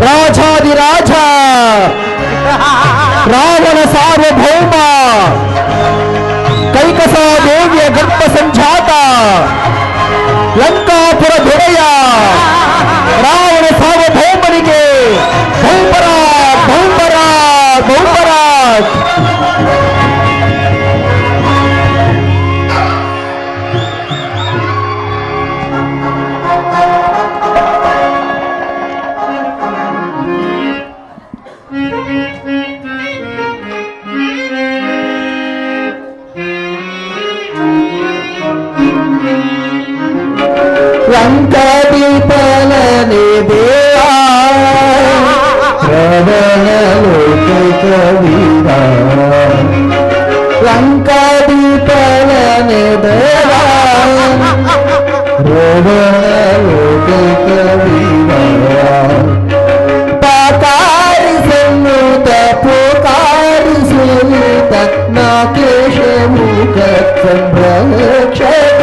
ರಾಜಾದಿರಾಜ ರಾವಣ ಸಾರ್ವಭೌಮ ಕೈಕಸ ದೇವಿಯ ಗರ್ಭ ಸಂಜಾತ ಲಂಕಾಪುರ ದೊರೆಯ ರಾವಣ ಸಾರ್ವಭೌಮನಿಗೆ ಬಹುಪರಾಟ್ ಬಹುಪರಾಟ್ ಬಹುಪರಾಟ್. ಲಂಕಾದೀಪಲನೆ ದೇವಾ ಶ್ರವಣ ಲೋಕ ಕವೀರ ಲಂಕಾದೀಪಲನೆ ದೇವಾ ಶ್ರವಣ ಲೋಕ ಕವೀರ ಪಾಕಾರಿಸುತ್ತ ಪೋಕಾರಿಸುತ್ತ ನಾಕೇಶ ಮುಖ ಸಂರಕ್ಷಕ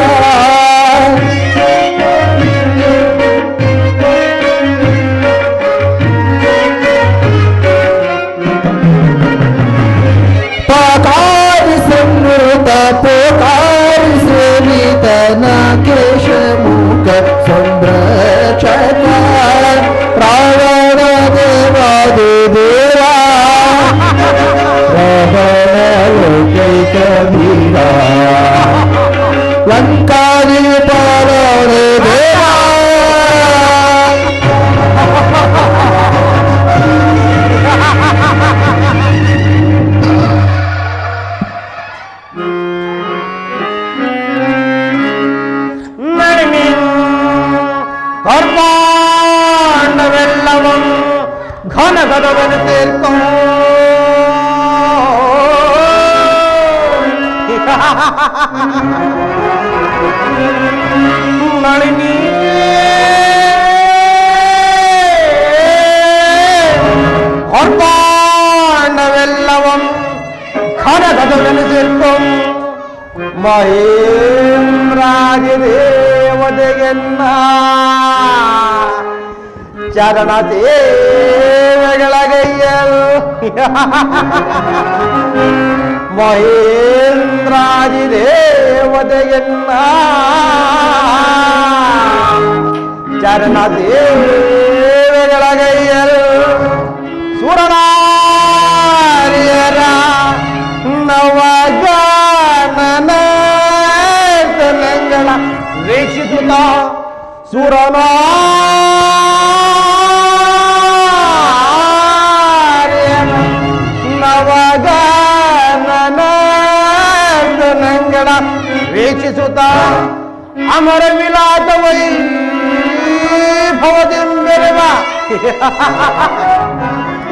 ಕೇಶ ಮುಖ ಸಂರಕ್ಷಕ ರಾವಣ ದೇವಾದಿ ದೇವ ರಾವಣ ಲೋಕೈಕ ವೀರ ಲಂಕಾದೀಪಲನೆ ದೇವ. கர்மாண்டவெல்லவும் கனகதவன் தீர்க்கும் நளினி கர்மாண்டவெல்லவும் கனகதவன் தீர்க்கும் ಮಹೇಂದ್ರಾದಿ ದೇವತೆಗೆನ್ನ ಚರಣ ಸೇವೆಗಳಗೈಯಲ್ ಮಹೇಂದ್ರಾದಿ ದೇವತೆಗೆನ್ನ ಚರಣ ಸೇವೆಗಳಗೈಯಲ್ ಸುರನಾರಿಯರ ನವಗಾನಗಳ ವೀಕ್ಷಿಸುತ್ತ ಸುರನಾರಿಯರ ನವಗಾನಗಳ ವೀಕ್ಷಿಸುತ್ತ ಅಮರ ವಿಲಾಸ ವೈಭವದಿಂಬೆರೆವ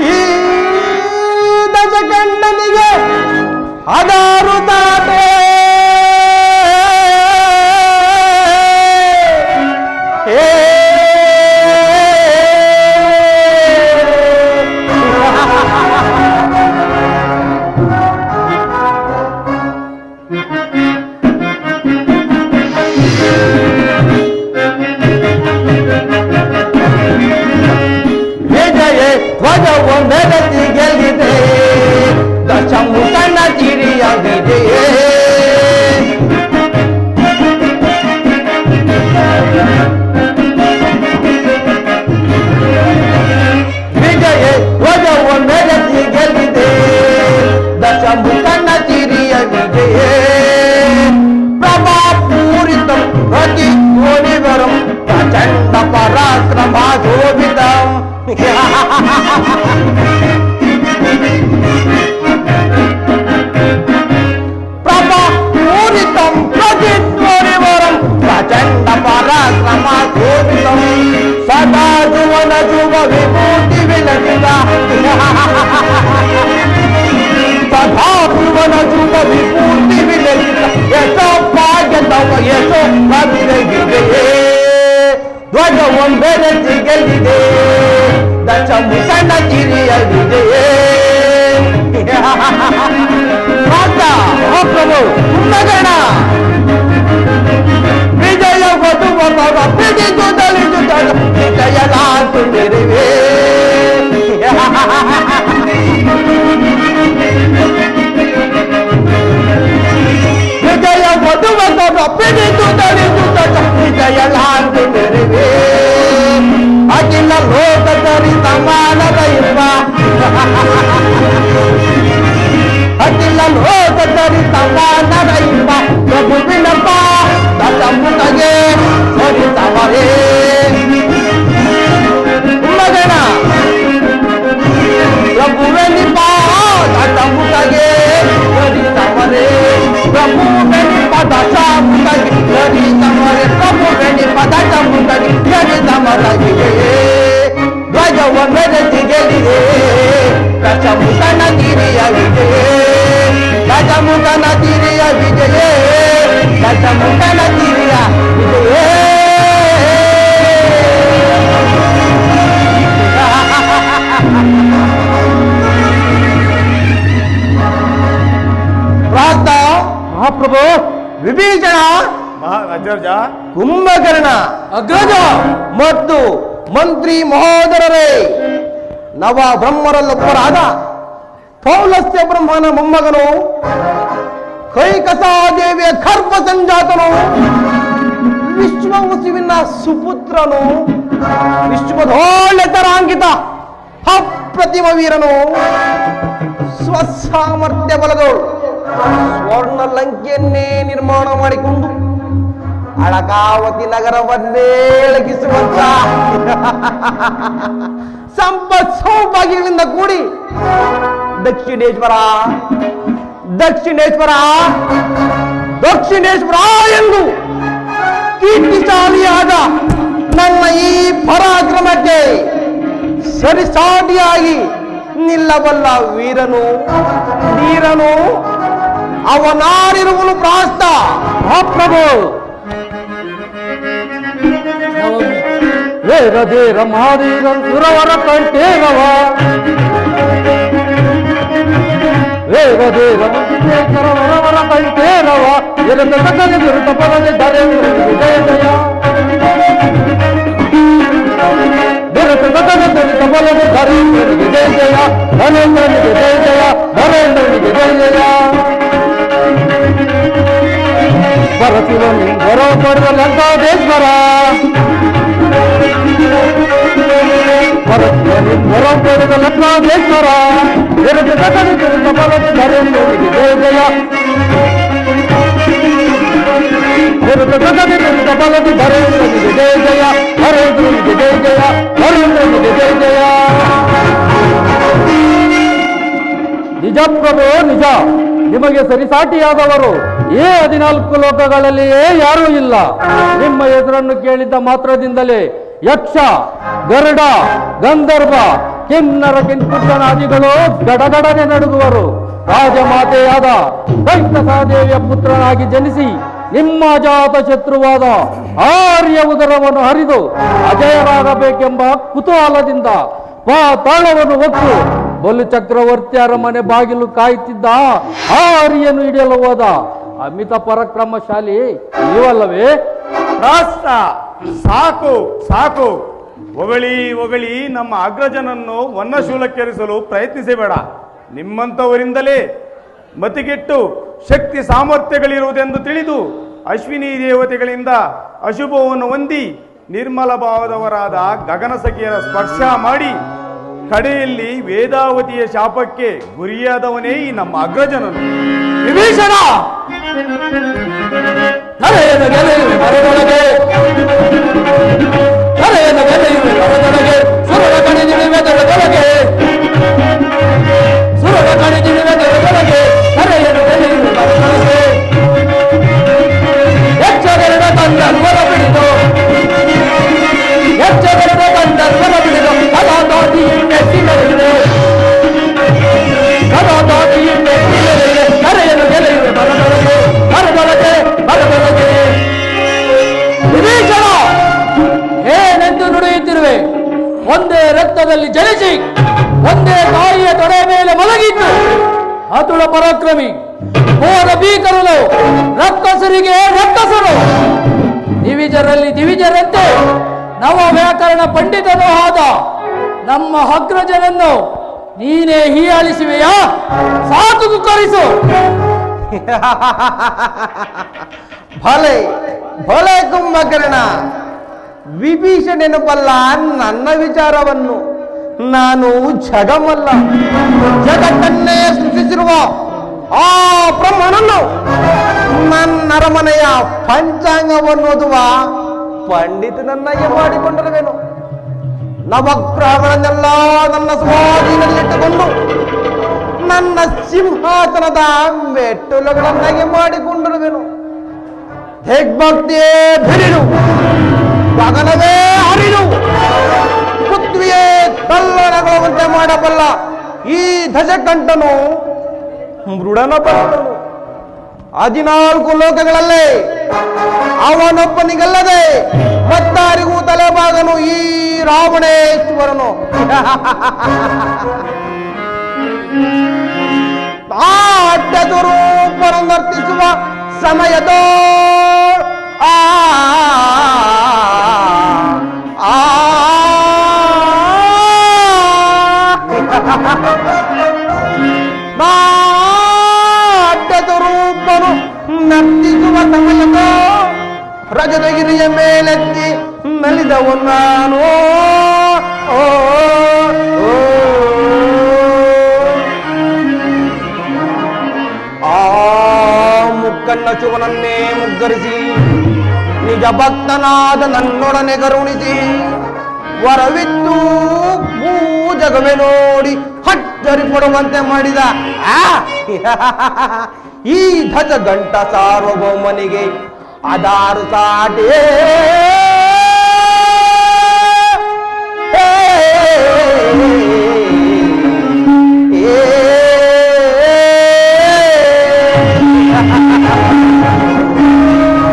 ಈ ದಶಕಂಡನಿಗೆ ಹದಾರು ತಾಟೆ ವಿಜಯ ಧ್ವಜವು ಬೆಳತಿ ಗೆಲ್ಲಿದೆ ದಶಮುಖನ ಚಿರಿಯಾಗಿದೆ ವಿಜಯ ಧ್ವಜವು ಬೆಳತಿ ಗೆಲ್ಲಿದೆ ದಶಮುಖನ ಚಿರಿಯಾಗಿದೆ ಪ್ರಭಾಪೂರಿತ ಪ್ರತಿ ಧ್ವನಿವರಂ ಪ್ರಚಂಡ ಪರಾಕ್ರಮ ಶೋಭಿತಂ ಪ್ರಭಾಪೂರಿತಂ ಪ್ರತಿ ಧ್ವನಿವರಂ ಪ್ರಚಂಡ ಪರಾಕ್ರಮ ಶೋಭಿತಂ ಸದಾ ಜುವನ ಜುವ ವಿಭೂತಿ ವಿಲಸಿತ ಸದಾ ಜುವನ ಜುವ ವಿಭೂತಿ ವಿಲಸಿತ ಯಶೋ ಭಾಗ್ಯತವ ಯಶೋ ಭದ್ರಗಿದೆ ಧ್ವಜವನ್ನು ಬೆರೆಸಿ ಗೆಲ್ಲಿದೆ ದಶಮುಖನ ಚಿರಿಯಲಿದೆ ಪ್ರಭು ನಗಣ ವಿಜಯ ವಧುವ ಬಿಡಿದು ತಳಿದು ವಿಜಯ ಲಾಸು ನೆರವೇ ಅಖಿಲ ಲೋಕದಲ್ಲಿ ಸಮಾನದ ಇಬ್ಬ ಅಖಿಲ ಲೋಕದಲ್ಲಿ ಸಮಾನದ ಇಬ್ಬ ಪ್ರಭುವಿನಪ್ಪ ತನ್ನ ಮುಖಗೆ ಸರಿಸವರೇ ಮಗನ ಪ್ರಭುವೆನಿಪ ತನ್ನ ಮುಖಗೆ ಸರಿಸವರೇ ಪ್ರಭುವೆನಿಪ ದಶ ಮುಖಗೆ ಸರಿಸವರೇ ಪ್ರಭುವೆನಿಪ ದಶ ಮುಖಗೆ ಸರಿಸವರೇ ಧ್ವಜವ ಮೆರೆಸಿಗೆಲಿದೆ ದಶಮುಖನ ಗಿರಿಯ ವಿಜಯ ದಶಮುಖನ ಗಿರಿಯ ವಿಜಯ ದಶಮುಖನ ಗಿರಿಯ ವಿಜಯ ಪ್ರಾಸ್ತ ಮಹಾಪ್ರಭು ವಿಭೀಷಣ ಅಗ್ರಜ ಕುಂಭಕರ್ಣ ಅಗ್ರಜ ಮತ್ತು ಮಂತ್ರಿ ಮಹೋದರರೇ ನವ ಬ್ರಹ್ಮರಲ್ಲೊಬ್ಬರಾದ ಪೌಲಸ್ತ್ಯ ಬ್ರಹ್ಮನ ಮೊಮ್ಮಗನು ಕೈಕಸಾದೇವಿಯ ಗರ್ಭ ಸಂಜಾತನು ವಿಶ್ವವಸುವಿನ ಸುಪುತ್ರನು ವಿಶ್ವದೋಳೆತರಾಂಕಿತ ಅಪ್ರತಿಮ ವೀರನು ಸ್ವಸಾಮರ್ಥ್ಯ ಬಲದೋಳು ಸ್ವರ್ಣ ಲಂಕೆಯನ್ನೇ ನಿರ್ಮಾಣ ಮಾಡಿಕೊಂಡು ಅಳಕಾವತಿ ನಗರವನ್ನೇ ಬೆಳಗಿಸುವಂತ ಸಂಪತ್ ಸೌಭಾಗ್ಯಗಳಿಂದ ಕೂಡಿ ದಕ್ಷಿಣೇಶ್ವರ ದಕ್ಷಿಣೇಶ್ವರ ದಕ್ಷಿಣೇಶ್ವರ ಎಂದು ಕೀರ್ತಿಶಾಲಿಯಾದ ನನ್ನ ಈ ಪರಾಕ್ರಮಕ್ಕೆ ಸರಿಸಾಟಿಯಾಗಿ ನಿಲ್ಲಬಲ್ಲ ವೀರನು ಧೀರನು ಅವನಾರಿರುವನು ಪ್ರಾಸ್ತ ಮಹಾಪ್ರಭು ವೇರಧೀರ ಮಹಾಧೀರ ಸುರವರ ಕಂಠೇರವ ವೇರಧೀರ ವರವರ ಕಂಠೇರವ ಎರದ ಸಕಲ ವಿರುದ್ಧ ಪದದೆ ಧರೆ ಜಯ ಜಯ ವಿರುದ್ಧ ಸಕಲ ವಿರುದ್ಧ ಪದದೆ ಧರೆ ಜಯ ಜಯ ಧನೇಂದ್ರನಿಗೆ ಜಯ ಜಯ ಧರೇಂದ್ರನಿಗೆ ಜಯ ಜಯ ಪರಶಿವನಿ ಬರೋ ಪಡೆದ ಲಂಕಾದೇಶ್ವರ ಪರಶಿವನಿ ಬರೋ ಪಡೆದ ಲಂಕಾದೇಶ್ವರ ವಿರುದ್ಧ ಸಕಲ ವಿರುದ್ಧ ಪದದೆ ಧರೇಂದ್ರನಿಗೆ ಜಯ ಜಯ ವಿರುದ್ಧ ಸಕಲ ವಿರುದ್ಧ ಪದದೆ ಧರೇಂದ್ರನಿಗೆ ಜಯ ಜಯ ಧರೇಂದ್ರನಿಗೆ ಜಯ ಜಯ ಧರೇಂದ್ರನಿಗೆ ಜಯ ಜಯ ನಿಜ ಪ್ರಭು ನಿಜ ನಿಮಗೆ ಸರಿಸಾಟಿಯಾದವರು ಈ 14 ಲೋಕಗಳಲ್ಲಿಯೇ ಯಾರೂ ಇಲ್ಲ. ನಿಮ್ಮ ಹೆಸರನ್ನು ಕೇಳಿದ್ದ ಮಾತ್ರದಿಂದಲೇ ಯಕ್ಷ ಗರುಡ ಗಂಧರ್ವ ಕಿನ್ನರ ಕಿಂಪುಟ್ಟನಾದಿಗಳು ಗಡಗಡನೆ ನಡುಗುವರು. ರಾಜಮಾತೆಯಾದ ಕೈಕಸಾದೇವಿಯ ಪುತ್ರನಾಗಿ ಜನಿಸಿ ನಿಮ್ಮ ಅಜಾತ ಶತ್ರುವಾದ ಆರ್ಯ ಉದರವನ್ನು ಹರಿದು ಅಜಯರಾಗಬೇಕೆಂಬ ಕುತೂಹಲದಿಂದ ಪಾತಾಳವನ್ನು ಹೊತ್ತು ಬಲು ಚಕ್ರವರ್ತಿ ಅರಮನೆ ಬಾಗಿಲು ಕಾಯುತ್ತಿದ್ದ ಆರ್ಯನು ಹಿಡಿಯಲು ಹೋದ ಅಮಿತ ಪರಾಕ್ರಮಶಾಲಿ ನೀವಲ್ಲವೇ? ರಾಸ್ತ ಸಾಕು ಸಾಕು, ಹೊಗಳಿ ಹೊಗಳಿ ನಮ್ಮ ಅಗ್ರಜನನ್ನು ವನ್ನಶೂಲಕ್ಕೇರಿಸಲು ಪ್ರಯತ್ನಿಸಬೇಡ. ನಿಮ್ಮಂಥವರಿಂದಲೇ ಮತಿಗೆಟ್ಟು ಶಕ್ತಿ ಸಾಮರ್ಥ್ಯಗಳಿರುವುದೆಂದು ತಿಳಿದು ಅಶ್ವಿನಿ ದೇವತೆಗಳಿಂದ ಅಶುಭವನ್ನು ಹೊಂದಿ ನಿರ್ಮಲ ಭಾವದವರಾದ ಗಗನಸಖಿಯರ ಸ್ಪರ್ಶ ಮಾಡಿ ಕಡೆಯಲ್ಲಿ ವೇದಾವತಿಯ ಶಾಪಕ್ಕೆ ಗುರಿಯಾದವನೇ ಈ ನಮ್ಮ ಅಗ್ರಜನನು. ವಿಭೀಷಣ ಧರೆಯನ್ನು ಗೆಲೆಯುವೆ ಮರದೊಳಗೆ, ಧರೆಯನ್ನು ಗೆಲೆಯುವೆ ಮರದೊಳಗೆ, ಸುರರ ಕಣಿದಿರುವೆ ದೊಳಗೆ, ಸುರರ ಕಣಿದಿರುವೆ ದೊಳಗೆ, ಧರೆಯನ್ನು ಗೆಲೆಯುವೆ ಮರದೊಳಗೆ. ಎಚ್ಚಗರಡ ಗಂಧರ್ವರ ಬಿಡಿದು, ಎಚ್ಚಗರಡ ಗಂಧರ್ವರ ಬಿಡಿದು ಕಲಾ ದಾಟಿ ಮೆಟ್ಟಿಗಳಿವೆ, ಕಲಾ ದಾಟಿ ಮೆಟ್ಟಿಗಳಿವೆ. ಧರೆಯನ್ನು ಗೆಲೆಯುವೆ ಮರದೊಳಗೆ, ಮರದೊಳಗೆ, ಮರದೊಳಗೆ. ವಿಭೀಷಣ ಏನೆಂದು ನುಡಿಯುತ್ತಿರುವೆ? ಒಂದೇ ರಕ್ತದಲ್ಲಿ ಜನಿಸಿ ಒಂದೇ ತಾಯಿಯ ತೊಡೆ ಮೇಲೆ ಮಲಗಿದ್ದು ಅತುಳ ಪರಾಕ್ರಮಿ ಘೋರ ಭೀಕರನು, ರಕ್ಕಸರಿಗೆ ರಕ್ಕಸರು, ದಿವಿಜರಲ್ಲಿ ದಿವಿಜರಂತೆ ನವ ವ್ಯಾಕರಣ ಪಂಡಿತನೂ ಆದ ನಮ್ಮ ಅಗ್ರಜನನ್ನು ನೀನೇ ಹೀಯಾಳಿಸುವೆಯಾ? ಸಾಕು ಕುಕ್ಕರಿಸು. ಭಲೆ ಭಲೆ ಕುಂಭಕರ್ಣ, ವಿಭೀಷಣನು ಬಲ್ಲ ನನ್ನ ವಿಚಾರವನ್ನು. ನಾನು ಜಗಮಲ್ಲ, ಜಗತ್ತನ್ನೇ ಸೃಷ್ಟಿಸಿರುವ ಆ ಬ್ರಹ್ಮನನ್ನು ನನ್ನ ಅರಮನೆಯ ಪಂಚಾಂಗವನ್ನು ಓದುವ ಪಂಡಿತನನ್ನಾಗಿ ಮಾಡಿಕೊಂಡಿರುವೆನು. ನವಗ್ರಹಗಳನ್ನೆಲ್ಲ ನನ್ನ ಸ್ವಾಧೀನದಲ್ಲಿಟ್ಟುಕೊಂಡು ನನ್ನ ಸಿಂಹಾಸನದ ಮೆಟ್ಟಲುಗಳನ್ನಾಗಿ ಮಾಡಿಕೊಂಡಿರುವೆನು. ದಿಗ್ಭಕ್ತಿಯೇ ಬಿರಿದು, ಗಗನವೇ ಹರಿದು, ಪೃಥ್ವಿಯೇ ತಲ್ಲಣಗೊಳ್ಳುವಂತೆ ಮಾಡಬಲ್ಲ ಈ ದಶಕಂಠನು ಮೃಡನ ಬಲ್ಲನು. 14 ಲೋಕಗಳಲ್ಲೇ ಅವನೊಬ್ಬನಿಗಲ್ಲದೆ ಮತ್ತಾರಿಗೂ ತಲೆಬಾಗನು ಈ ರಾವಣೇಶ್ವರನು. ತಾಟ್ಯದುರೂಪನ ನರ್ತಿಸುವ ಸಮಯದ ನಾಟ್ಯದುರೂಪನು ನರ್ತಿಸುವ ಸಮಯದ ರಜತಗಿರಿಯ ಮೇಲೆತ್ತಿ ನಲಿದವು ನಾನು. ಆ ಮುಕ್ಕಣ್ಣ ಶಿವನನ್ನೇ ಮುಗ್ಗರಿಸಿ ನಿಜ ಭಕ್ತನಾದ ನನ್ನೊಡನೆ ಕರುಣಿಸಿ ವರವಿತ್ತು ಭೂಜಗವೇ ನೋಡಿ ಹಚ್ಚರಿ ಕೊಡುವಂತೆ ಮಾಡಿದ ಈ ಧ್ವಜ ಗಂಟ ಸಾರ್ವಭೌಮನಿಗೆ ಅದಾರು ಸಾಟೆ.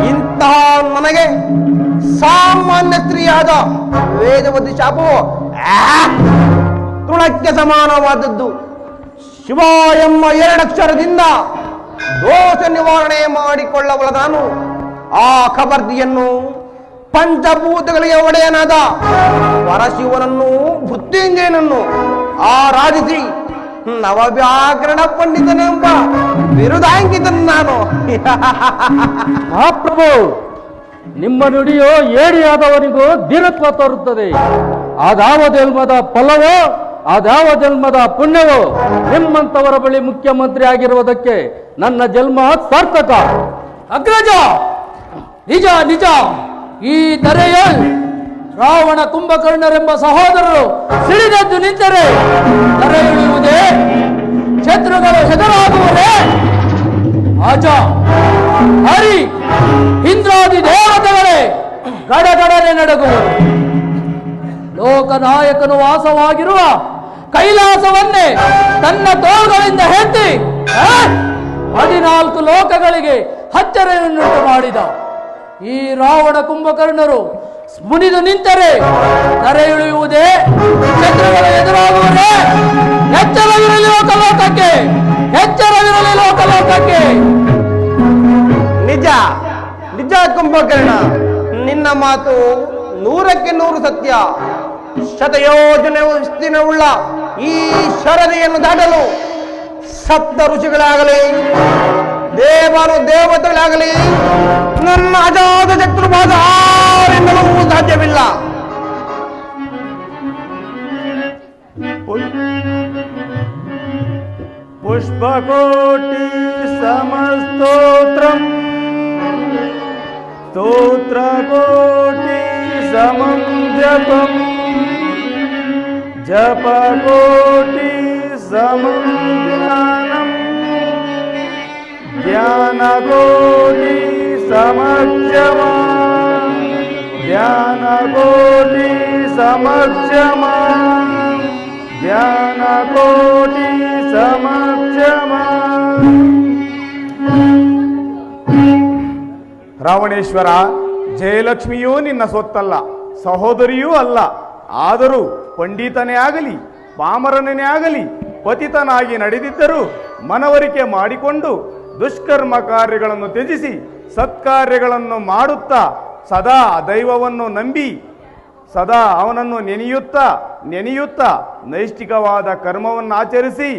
ಇಂಥ ನನಗೆ ಸಾಮಾನ್ಯ ಸ್ತ್ರೀಯಾದ ವೇದವತಿ ಶಾಪವು ತೃಣಕ್ಕೆ ಸಮಾನವಾದದ್ದು. ಶಿವ ಎಂಬ 2 ಅಕ್ಷರದಿಂದ ದೋಷ ನಿವಾರಣೆ ಮಾಡಿಕೊಳ್ಳಬಲ್ಲ ನಾನು ಆ ಖಬರ್ದಿಯನ್ನು, ಪಂಚಭೂತಗಳಿಗೆ ಒಡೆಯನಾದ ಪರಶಿವನನ್ನು, ಮೃತ್ಯುಂಜಯನನ್ನು ಆರಾಧಿಸಿ ನವವ್ಯಾಕರಣ ಪಂಡಿತನೆಂಬ ಬಿರುದಾಂಕಿತನು ನಾನು. ಮಹಾಪ್ರಭು, ನಿಮ್ಮ ನುಡಿಯೋ ಏಡಿಯಾದವನಿಗೂ ಧೀರತ್ವ ತೋರುತ್ತದೆ. ಅದಾವ ಜನ್ಮದ ಫಲವೋ, ಅದಾವ ಜನ್ಮದ ಪುಣ್ಯವೋ ನಿಮ್ಮಂತವರ ಬಳಿ ಮುಖ್ಯಮಂತ್ರಿ ಆಗಿರುವುದಕ್ಕೆ ನನ್ನ ಜನ್ಮ ಸಾರ್ಥಕ. ಅಗ್ರಜ, ನಿಜ ನಿಜ, ಈ ಧರೆಯಲ್ಲಿ ರಾವಣ ಕುಂಭಕರ್ಣರೆಂಬ ಸಹೋದರರು ಸಿಡಿದೆದ್ದು ನಿಂತರೆ ಧರೆ ಇಳಿಯುವುದೇ, ಶತ್ರುಗಳು ಹೆದರಾಗುವುದೇ? ಆಜ ಹರಿ ಇಂದ್ರಾದಿ ದೇವತೆಗಳೇ ಗಡಗಡನೆ ನಡಗುವರು. ಲೋಕನಾಯಕನು ವಾಸವಾಗಿರುವ ಕೈಲಾಸವನ್ನೇ ತನ್ನ ತೋಳುಗಳಿಂದ ಹೆತ್ತಿ 14 ಲೋಕಗಳಿಗೆ ಅಚ್ಚರಿಯನ್ನುಂಟು ಮಾಡಿದ ಈ ರಾವಣ ಕುಂಭಕರ್ಣರು ಮುನಿದು ನಿಂತರೆ ಧರೆ ಇಳಿಯುವುದೇ, ಶತ್ರುಗಳು ಎದುರಾಗುವುದೇ? ಎಚ್ಚರವಿರಲಿ ಲೋಕಲೋಕಕ್ಕೆ, ಎಚ್ಚರವಿರಲಿ ಲೋಕಲೋಕಕ್ಕೆ. ನಿಜ ನಿಜ ಕುಂಭಕರ್ಣ, ನಿನ್ನ ಮಾತು 100ಕ್ಕೆ 100 ಸತ್ಯ. ಶತಯೋಜನೆ ವಿಸ್ತೀರ್ಣವುಳ್ಳ ಈ ಶರದಿಯನ್ನು ದಾಟಲು ಸಪ್ತ ಋಷಿಗಳಾಗಲಿ, ದೇವರು ದೇವತೆಗಳಾಗಲಿ ನನ್ನ ಅಜಾತ ಶತ್ರುವಾದ ಆರಿಂದಲೂ ಸಾಧ್ಯವಿಲ್ಲ. ಪುಷ್ಪಕೋಟಿ ಸಮಸ್ತೋತ್ರಂ ಸ್ತೋತ್ರಕೋಟಿ ಸಮಂ ಜಪಂ ಜಪಕೋಟಿ ಸಮಂ ಜ್ಞಾನಂ ಜ್ಞಾನಕೋಟಿ ಸಮಕ್ಷಮಾ ಜ್ಞಾನಕೋಟಿ ಸಮಕ್ಷಮಾ ಜ್ಞಾನಕೋಟಿ ಸಮಕ್ಷಮಾ. ರಾವಣೇಶ್ವರ, ಜಯಲಕ್ಷ್ಮಿಯೂ ನಿನ್ನ ಸೊತ್ತಲ್ಲ, ಸಹೋದರಿಯೂ ಅಲ್ಲ. ಆದರೂ ಪಂಡಿತನೇ ಆಗಲಿ ಪಾಮರನೇ ಆಗಲಿ ಪತಿತನಾಗಿ ನಡೆದಿದ್ದರೂ ಮನವರಿಕೆ ಮಾಡಿಕೊಂಡು ದುಷ್ಕರ್ಮ ಕಾರ್ಯಗಳನ್ನು ತ್ಯಜಿಸಿ ಸತ್ಕಾರ್ಯಗಳನ್ನು ಮಾಡುತ್ತಾ ಸದಾ ದೈವವನ್ನು ನಂಬಿ ಸದಾ ಅವನನ್ನು ನೆನೆಯುತ್ತಾ ನೈಷ್ಠಿಕವಾದ ಕರ್ಮವನ್ನು ಆಚರಿಸಿ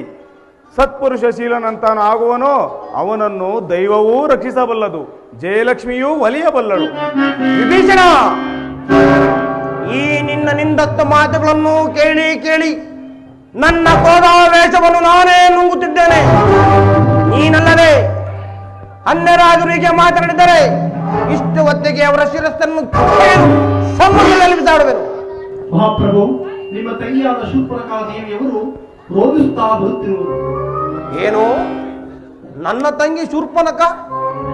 ಸತ್ಪುರುಷಶೀಲನಂತನಾಗುವನೋ ಅವನನ್ನು ದೈವವೂ ರಕ್ಷಿಸಬಲ್ಲದು, ಜಯಲಕ್ಷ್ಮಿಯೂ ಒಲಿಯಬಲ್ಲಳು. ವಿಭೀಷಣ, ಈ ನಿನ್ನ ನಿಂದತ್ತ ಮಾತುಗಳನ್ನು ಕೇಳಿ ಕೇಳಿ ನನ್ನ ಕೋದಾವೇಶವನ್ನು ನಾನೇ ನುಂಗುತ್ತಿದ್ದೇನೆ. ನೀನಲ್ಲದೆ ಅನ್ಯರಾಜರಿಗೆ ಮಾತನಾಡಿದರೆ ಇಷ್ಟು ಹೊತ್ತಿಗೆ ಅವರ ಶಿರಸ್ಸನ್ನು ಸಮುದ್ರದಲ್ಲಿ ಬಿಸಾಡುವೆನು. ಮಹಾಪ್ರಭು, ನಿಮ್ಮ ತಂಗಿಯಾದ ಶೂರ್ಪಣಖಾ ದೇವಿಯವರು ರೋಧಿಸುತ್ತಾ ಬರುತ್ತಿರುವರು. ಏನು, ನನ್ನ ತಂಗಿ ಶೂರ್ಪನಖ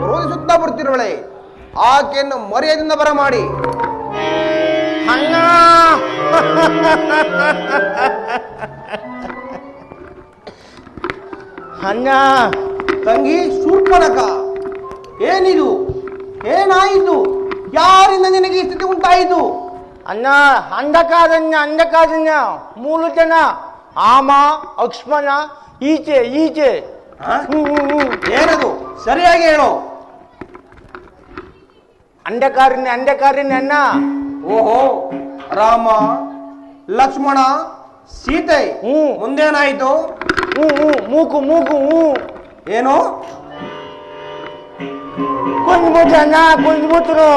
ರೋಧಿಸುತ್ತಾ ಬರ್ತಿರುವಳೆ? ಆಕೆಯನ್ನು ಮರ್ಯಾದೆಯಿಂದ ಬರಮಾಡಿ. ಅಣ್ಣ ಅಣ್ಣ, ತಂಗಿ ಶೂರ್ಪನಖ, ಏನಿದು? ಏನಾಯಿತು? ಯಾರಿಂದ ನಿನಗೆ ಈ ಸ್ಥಿತಿ ಉಂಟಾಯಿತು? ಅಣ್ಣ, ಅಂಧಕಾರಣ್ಯ 3 ಜನ, ಆಮ ಅಕ್ಷ್ಮಣ, ಈಚೆ. ಏನದು? ಸರಿಯಾಗಿ ಹೇಳು. ಅಂಧಕಾರಣ್ಯ ಅಣ್ಣ. ಓಹೋ, ರಾಮ, ಲಕ್ಷ್ಮಣ, ಸೀತೆ. ಮುಂದೇನಾಯಿತು? ಮೂಕು ಏನು? ಕುಂಜ್ಬಿಟ್ರು.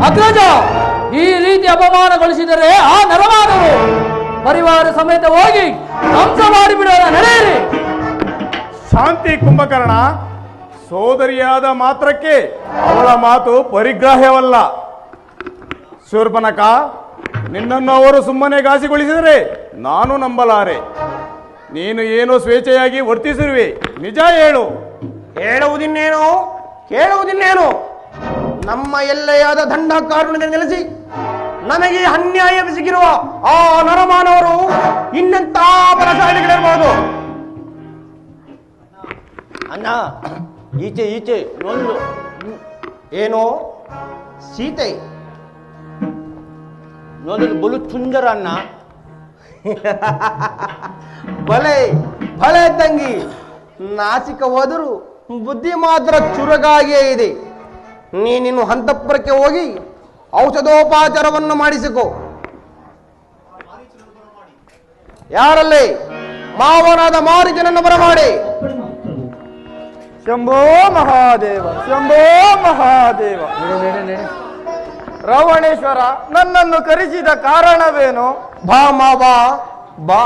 ಅಗ್ರಜ, ಈ ರೀತಿ ಅಪಮಾನಗೊಳಿಸಿದರೆ ಆ ನರಮಾನರು ಪರಿವಾರ ಸಮೇತ ಹೋಗಿ ಧ್ವಂಸ ಮಾಡಿಬಿಡೋಣ. ನಡೆಯಿರಿ. ಶಾಂತಿ ಕುಂಭಕರ್ಣ, ಸೋದರಿಯಾದ ಮಾತ್ರಕ್ಕೆ ಅವಳ ಮಾತು ಪರಿಗ್ರಾಹ್ಯವಲ್ಲ. ಶೂರ್ಪನಖ, ನಿನ್ನನ್ನು ಅವರು ಸುಮ್ಮನೆ ಘಾಸಿಗೊಳಿಸಿದರೆ ನಾನು ನಂಬಲಾರೆ. ನೀನು ಏನೋ ಸ್ವೇಚ್ಛೆಯಾಗಿ ವರ್ತಿಸಿರುವೆ, ನಿಜ ಹೇಳು. ಹೇಳುವುದಿನ್ನೇನು, ಕೇಳುವುದಿನ್ನೇನು? ನಮ್ಮ ಎಲ್ಲೆಯಾದ ದಂಡಕಾರಣ್ಯದಲ್ಲಿ ನೆಲೆಸಿ ನಮಗೆ ಅನ್ಯಾಯ ಬೆಸಗಿರುವ ಆ ನರಮಾನವರು ಇನ್ನೆಂತ ಬಲಶಾಲಿಗಳಿರಬಹುದು. ಅಣ್ಣ, ಈಚೆ ನೊಂದು. ಏನು? ಸೀತೆ ನೋಡಲು ಬಲು ಸುಂದರ ಅಣ್ಣ. ಭಲೆ ತಂಗಿ, ನಾಸಿಕ ಹೋದರೂ ಬುದ್ಧಿ ಮಾತ್ರ ಚುರುಕಾಗಿಯೇ ಇದೆ. ನೀನಿನ್ನು ಹಂತಪುರಕ್ಕೆ ಹೋಗಿ ಔಷಧೋಪಚಾರವನ್ನು ಮಾಡಿಸಿಕೊ. ಯಾರಲ್ಲಿ? ಮಾವನಾದ ಮಾರೀಚನನ್ನು ಬರಮಾಡಿ. ಶಂಭೋ ಮಹಾದೇವ, ಶಂಭೋ ಮಹಾದೇವ. ರಾವಣೇಶ್ವರ, ನನ್ನನ್ನು ಕರೆಸಿದ ಕಾರಣವೇನು? ಬಾ ಮಾವ ಬಾ.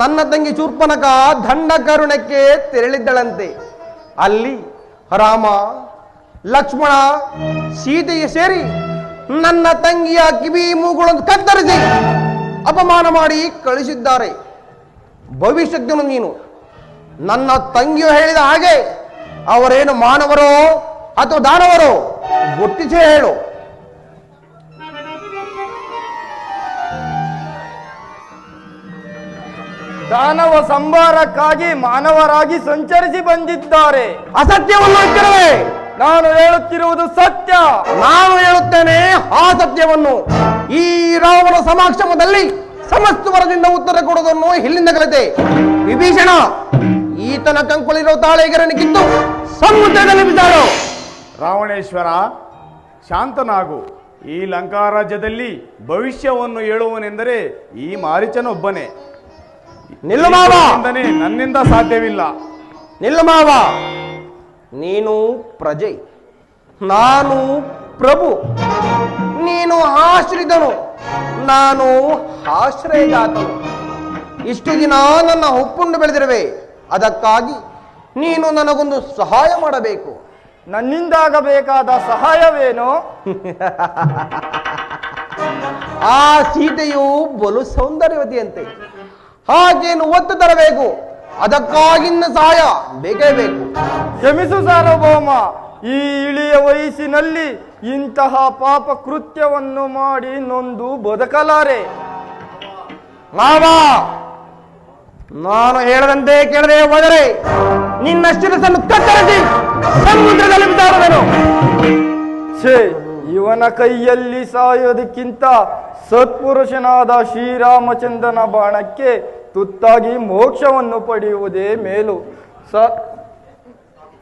ನನ್ನ ತಂಗಿ ಶೂರ್ಪನಖ ದಂಡಕಾರಣ್ಯಕ್ಕೆ ತೆರಳಿದ್ದಳಂತೆ. ಅಲ್ಲಿ ರಾಮ, ಲಕ್ಷ್ಮಣ, ಸೀತೆಗೆ ಸೇರಿ ನನ್ನ ತಂಗಿಯ ಕಿವಿ ಮೂಗುಗಳನ್ನು ಕತ್ತರಿಸಿ ಅಪಮಾನ ಮಾಡಿ ಕಳಿಸಿದ್ದಾರೆ. ಭವಿಷ್ಯಜ್ಞನು ನೀನು. ನನ್ನ ತಂಗಿಯು ಹೇಳಿದ ಹಾಗೆ ಅವರೇನು ಮಾನವರೋ ಅಥವಾ ದಾನವರೋ ಗುರ್ತಿಸಿ ಹೇಳು. ದಾನವ ಸಂಭಾರಕ್ಕಾಗಿ ಮಾನವರಾಗಿ ಸಂಚರಿಸಿ ಬಂದಿದ್ದಾರೆ. ಅಸತ್ಯವನ್ನು ಹೇಳ್ತಿರುವೆ. ನಾನು ಹೇಳುತ್ತಿರುವುದು ಸತ್ಯ. ನಾನು ಹೇಳುತ್ತೇನೆ ಆ ಸತ್ಯವನ್ನು. ಈ ರಾವಣ ಸಮಾಕ್ಷಮದಲ್ಲಿ ಸಮಸ್ತವರದಿಂದ ಉತ್ತರ ಕೊಡುವುದನ್ನು ಇಲ್ಲಿಂದ ಕಲಿತೆ. ವಿಭೀಷಣ, ಈತನ ಕಂಕುಳಿರೋ ತಾಳೆಗರನ್ನು ಕಿತ್ತು ಸಮುದ್ರದಲ್ಲಿ ಬಿದ್ದಾಳು. ರಾವಣೇಶ್ವರ, ಶಾಂತನಾಗು. ಈ ಲಂಕಾ ರಾಜ್ಯದಲ್ಲಿ ಭವಿಷ್ಯವನ್ನು ಹೇಳುವನೆಂದರೆ ಈ ಮಾರೀಚನೊಬ್ಬನೇ. ನಿಲ್ಲು ಮಾವ. ನನ್ನಿಂದ ಸಾಧ್ಯವಿಲ್ಲ. ನಿಲ್ಲು ಮಾವ. ನೀನು ಪ್ರಜೆ, ನಾನು ಪ್ರಭು. ನೀನು ಆಶ್ರಿತನು, ನಾನು ಆಶ್ರಯದಾತನು. ಇಷ್ಟು ದಿನ ನನ್ನ ಒಪ್ಪುಂಡು ಬೆಳೆದಿರುವೆ, ಅದಕ್ಕಾಗಿ ನೀನು ನನಗೊಂದು ಸಹಾಯ ಮಾಡಬೇಕು. ನನ್ನಿಂದಾಗಬೇಕಾದ ಸಹಾಯವೇನು? ಆ ಸೀತೆಯು ಬಲು ಸೌಂದರ್ಯವತಿಯಂತೆ, ಹಾಗೇನು ಒತ್ತು ತರಬೇಕು. ಅದಕ್ಕಾಗಿನ್ನ ಸಹಾಯ ಬೇಕೇ ಬೇಕು. ಕ್ಷಮಿಸು ಸಾರ್ವಭೌಮ, ಈ ಇಳಿಯ ವಯಸ್ಸಿನಲ್ಲಿ ಇಂತಹ ಪಾಪ ಕೃತ್ಯವನ್ನು ಮಾಡಿ ನೊಂದು ಬದುಕಲಾರೆ. ಮಾವ, ನಾನು ಹೇಳದಂತೆ ಕೇಳದೆ ಹೋದರೆ ನಿನ್ನ ಶಿರಸನ್ನು ಕತ್ತರಿಸಿ ಸಮುದ್ರದಲ್ಲಿ ಬಿಸಾಡುವೆನು. ಛೇ, ಇವನ ಕೈಯಲ್ಲಿ ಸಾಯೋದಕ್ಕಿಂತ ಸತ್ಪುರುಷನಾದ ಶ್ರೀರಾಮಚಂದ್ರನ ಬಾಣಕ್ಕೆ ತುತ್ತಾಗಿ ಮೋಕ್ಷವನ್ನು ಪಡೆಯುವುದೇ ಮೇಲು.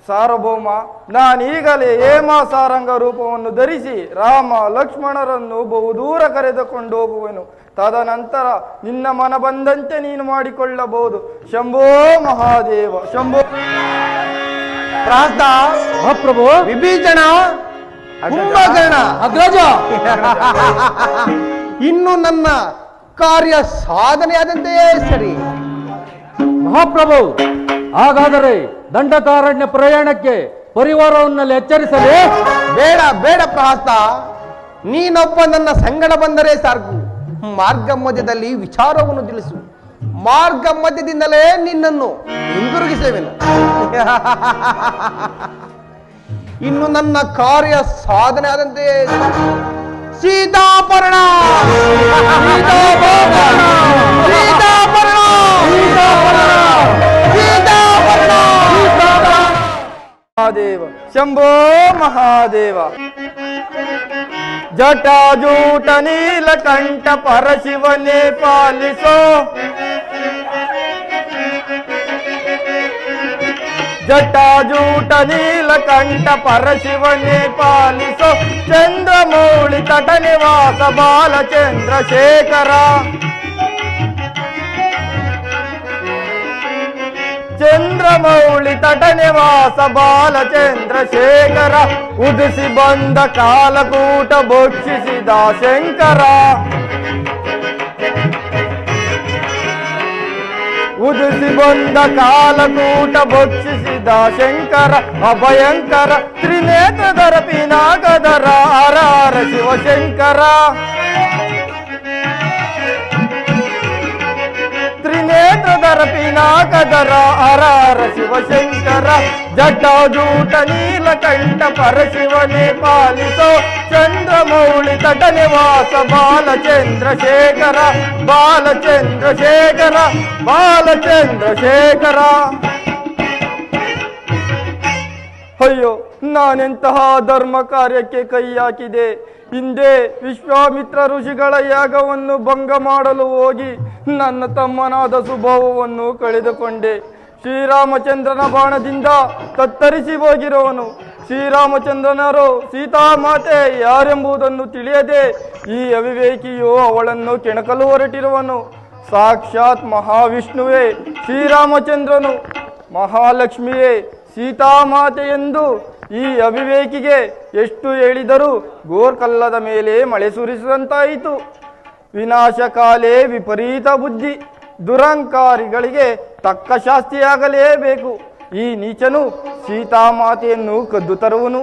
ಸಾರ್ವಭೌಮ, ನಾನೀಗಲೇ ಹೇಮಾಸಾರಂಗ ರೂಪವನ್ನು ಧರಿಸಿ ರಾಮ ಲಕ್ಷ್ಮಣರನ್ನು ಬಹುದೂರ ಕರೆದುಕೊಂಡು ಹೋಗುವೆನು. ತದನಂತರ ನಿನ್ನ ಮನ ಬಂದಂತೆ ನೀನು ಮಾಡಿಕೊಳ್ಳಬಹುದು. ಶಂಭೋ ಮಹಾದೇವ, ಶಂಭೋ. ಪ್ರಾಸ್ತ, ಮಹಾಪ್ರಭು, ವಿಭೀಷಣ, ಕುಂಭಕರ್ಣ, ಅಗ್ರಜ, ಇನ್ನು ನನ್ನ ಕಾರ್ಯ ಸಾಧನೆಯಾದಂತೆಯೇ ಸರಿ. ಮಹಾಪ್ರಭು, ಹಾಗಾದರೆ ದಂಡಕಾರಣ್ಯ ಪ್ರಯಾಣಕ್ಕೆ ಪರಿವಾರವನ್ನಲ್ಲಿ ಎಚ್ಚರಿಸಲೇ? ಬೇಡ ಬೇಡ ಪ್ರಾಸ್ತ, ನೀನೊಬ್ಬ ನನ್ನ ಸಂಗಡ ಬಂದರೆ ಸಾಕು. ಮಾರ್ಗ ಮಧ್ಯದಲ್ಲಿ ವಿಚಾರವನ್ನು ತಿಳಿಸು, ಮಾರ್ಗ ಮಧ್ಯದಿಂದಲೇ ನಿನ್ನನ್ನು ಹಿಂದಿರುಗಿಸುವೆನು. ಇನ್ನು ನನ್ನ ಕಾರ್ಯ ಸಾಧನೆ ಆದಂತೆಯೇ ಸೀತಾಪರಣ, ಸೀತಾಪರಣ, ಸೀತಾಪರಣ, ಸೀತಾಪರಣ. ಮಹಾದೇವ, ಶಂಭೋ ಮಹಾದೇವ. ಜಟಾಜೂಟ ನೀಲಕಂಠ ಪರಶಿವನೇ ಪಾಲಿಸೋ. ಜಟಾಜೂಟ ನೀಲಕಂಠ ಪರಶಿವನೇ ಪಾಲಿಸೋ. ಚಂದ್ರಮೌಳಿ ತಟ ನಿವಾಸ ಬಾಲಚಂದ್ರಶೇಖರ. ಚಂದ್ರಮೌಳಿ ತಟ ನಿವಾಸ ಬಾಲಚಂದ್ರಶೇಖರ. ಉದಿಸಿ ಬಂದ ಕಾಲಕೂಟ ಭಕ್ಷಿಸಿದ ಶಂಕರ. ಉದಿಸಿ ಬಂದ ಕಾಲಕೂಟ ಭಕ್ಷಿಸಿದ ಶಂಕರ. ಅಭಯಂಕರ ತ್ರಿನೇತ್ರಧರ ಪಿನಾಕಧರ ಹರ ಹರ ಶಿವಶಂಕರ. ತ್ರಿನೇತ್ರಧರ ಪಿನಾಕಧರ ಹರ ಹರ ಶಿವಶಂಕರ. ಜಟಾಜೂಟ ನೀಲಕಂಠ ಪರಶಿವನೇ ಪಾಲಿಸೋ. ಚಂದ್ರಮೌಳಿ ತಟ ನಿವಾಸ ಬಾಲಚಂದ್ರಶೇಖರ. ಬಾಲಚಂದ್ರಶೇಖರ, ಬಾಲಚಂದ್ರಶೇಖರ. ಅಯ್ಯೋ, ನಾನೆಂತಹ ಧರ್ಮ ಕಾರ್ಯಕ್ಕೆ ಕೈ ಹಾಕಿದೆ. ಹಿಂದೆ ವಿಶ್ವಾಮಿತ್ರ ಋಷಿಗಳ ಯಾಗವನ್ನು ಭಂಗ ಮಾಡಲು ಹೋಗಿ ನನ್ನ ತಮ್ಮನಾದ ಸುಭಾವವನ್ನು ಕಳೆದುಕೊಂಡೆ. ಶ್ರೀರಾಮಚಂದ್ರನ ಬಾಣದಿಂದ ತತ್ತರಿಸಿ ಹೋಗಿರುವನು. ಶ್ರೀರಾಮಚಂದ್ರನರು ಸೀತಾಮಾತೆ ಯಾರೆಂಬುದನ್ನು ತಿಳಿಯದೆ ಈ ಅವಿವೇಕಿಯು ಅವಳನ್ನು ಕೆಣಕಲು ಹೊರಟಿರುವನು. ಸಾಕ್ಷಾತ್ ಮಹಾವಿಷ್ಣುವೇ ಶ್ರೀರಾಮಚಂದ್ರನು, ಮಹಾಲಕ್ಷ್ಮಿಯೇ ಸೀತಾಮಾತೆ ಎಂದು ಈ ಅವಿವೇಕಿಗೆ ಎಷ್ಟು ಹೇಳಿದರೂ ಗೋರ್ಕಲ್ಲದ ಮೇಲೆ ಮಳೆ ಸುರಿಸಿದಂತಾಯಿತು. ವಿನಾಶಕಾಲೇ ವಿಪರೀತ ಬುದ್ಧಿ. ದುರಂಕಾರಿಗಳಿಗೆ ತಕ್ಕ ಶಾಸ್ತಿಯಾಗಲೇಬೇಕು. ಈ ನೀಚನು ಸೀತಾಮಾತೆಯನ್ನು ಕದ್ದು ತರುವನು.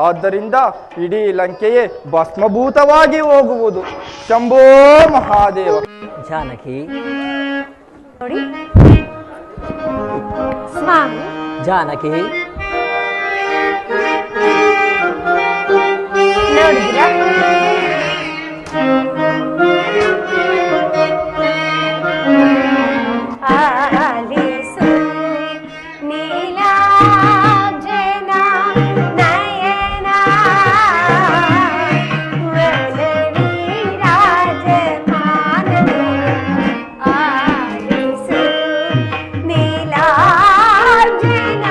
ಆದ್ದರಿಂದ ಇಡೀ ಲಂಕೆಯೇ ಭಸ್ಮಭೂತವಾಗಿ ಹೋಗುವುದು. ಶಂಭೋ ಮಹಾದೇವ. ಜಾನಕಿ, ನೋಡಿ ಸ್ವಾಮಿ. ಜಾನಕಿ, ನೋಡಿದ್ರಾ? ಆಲಿಸು ನೀಲಾಂಜನ ನಯನ ವನವಿರಾಜಮಾನನ. ಆಲಿಸು ನೀಲಾಂಜನ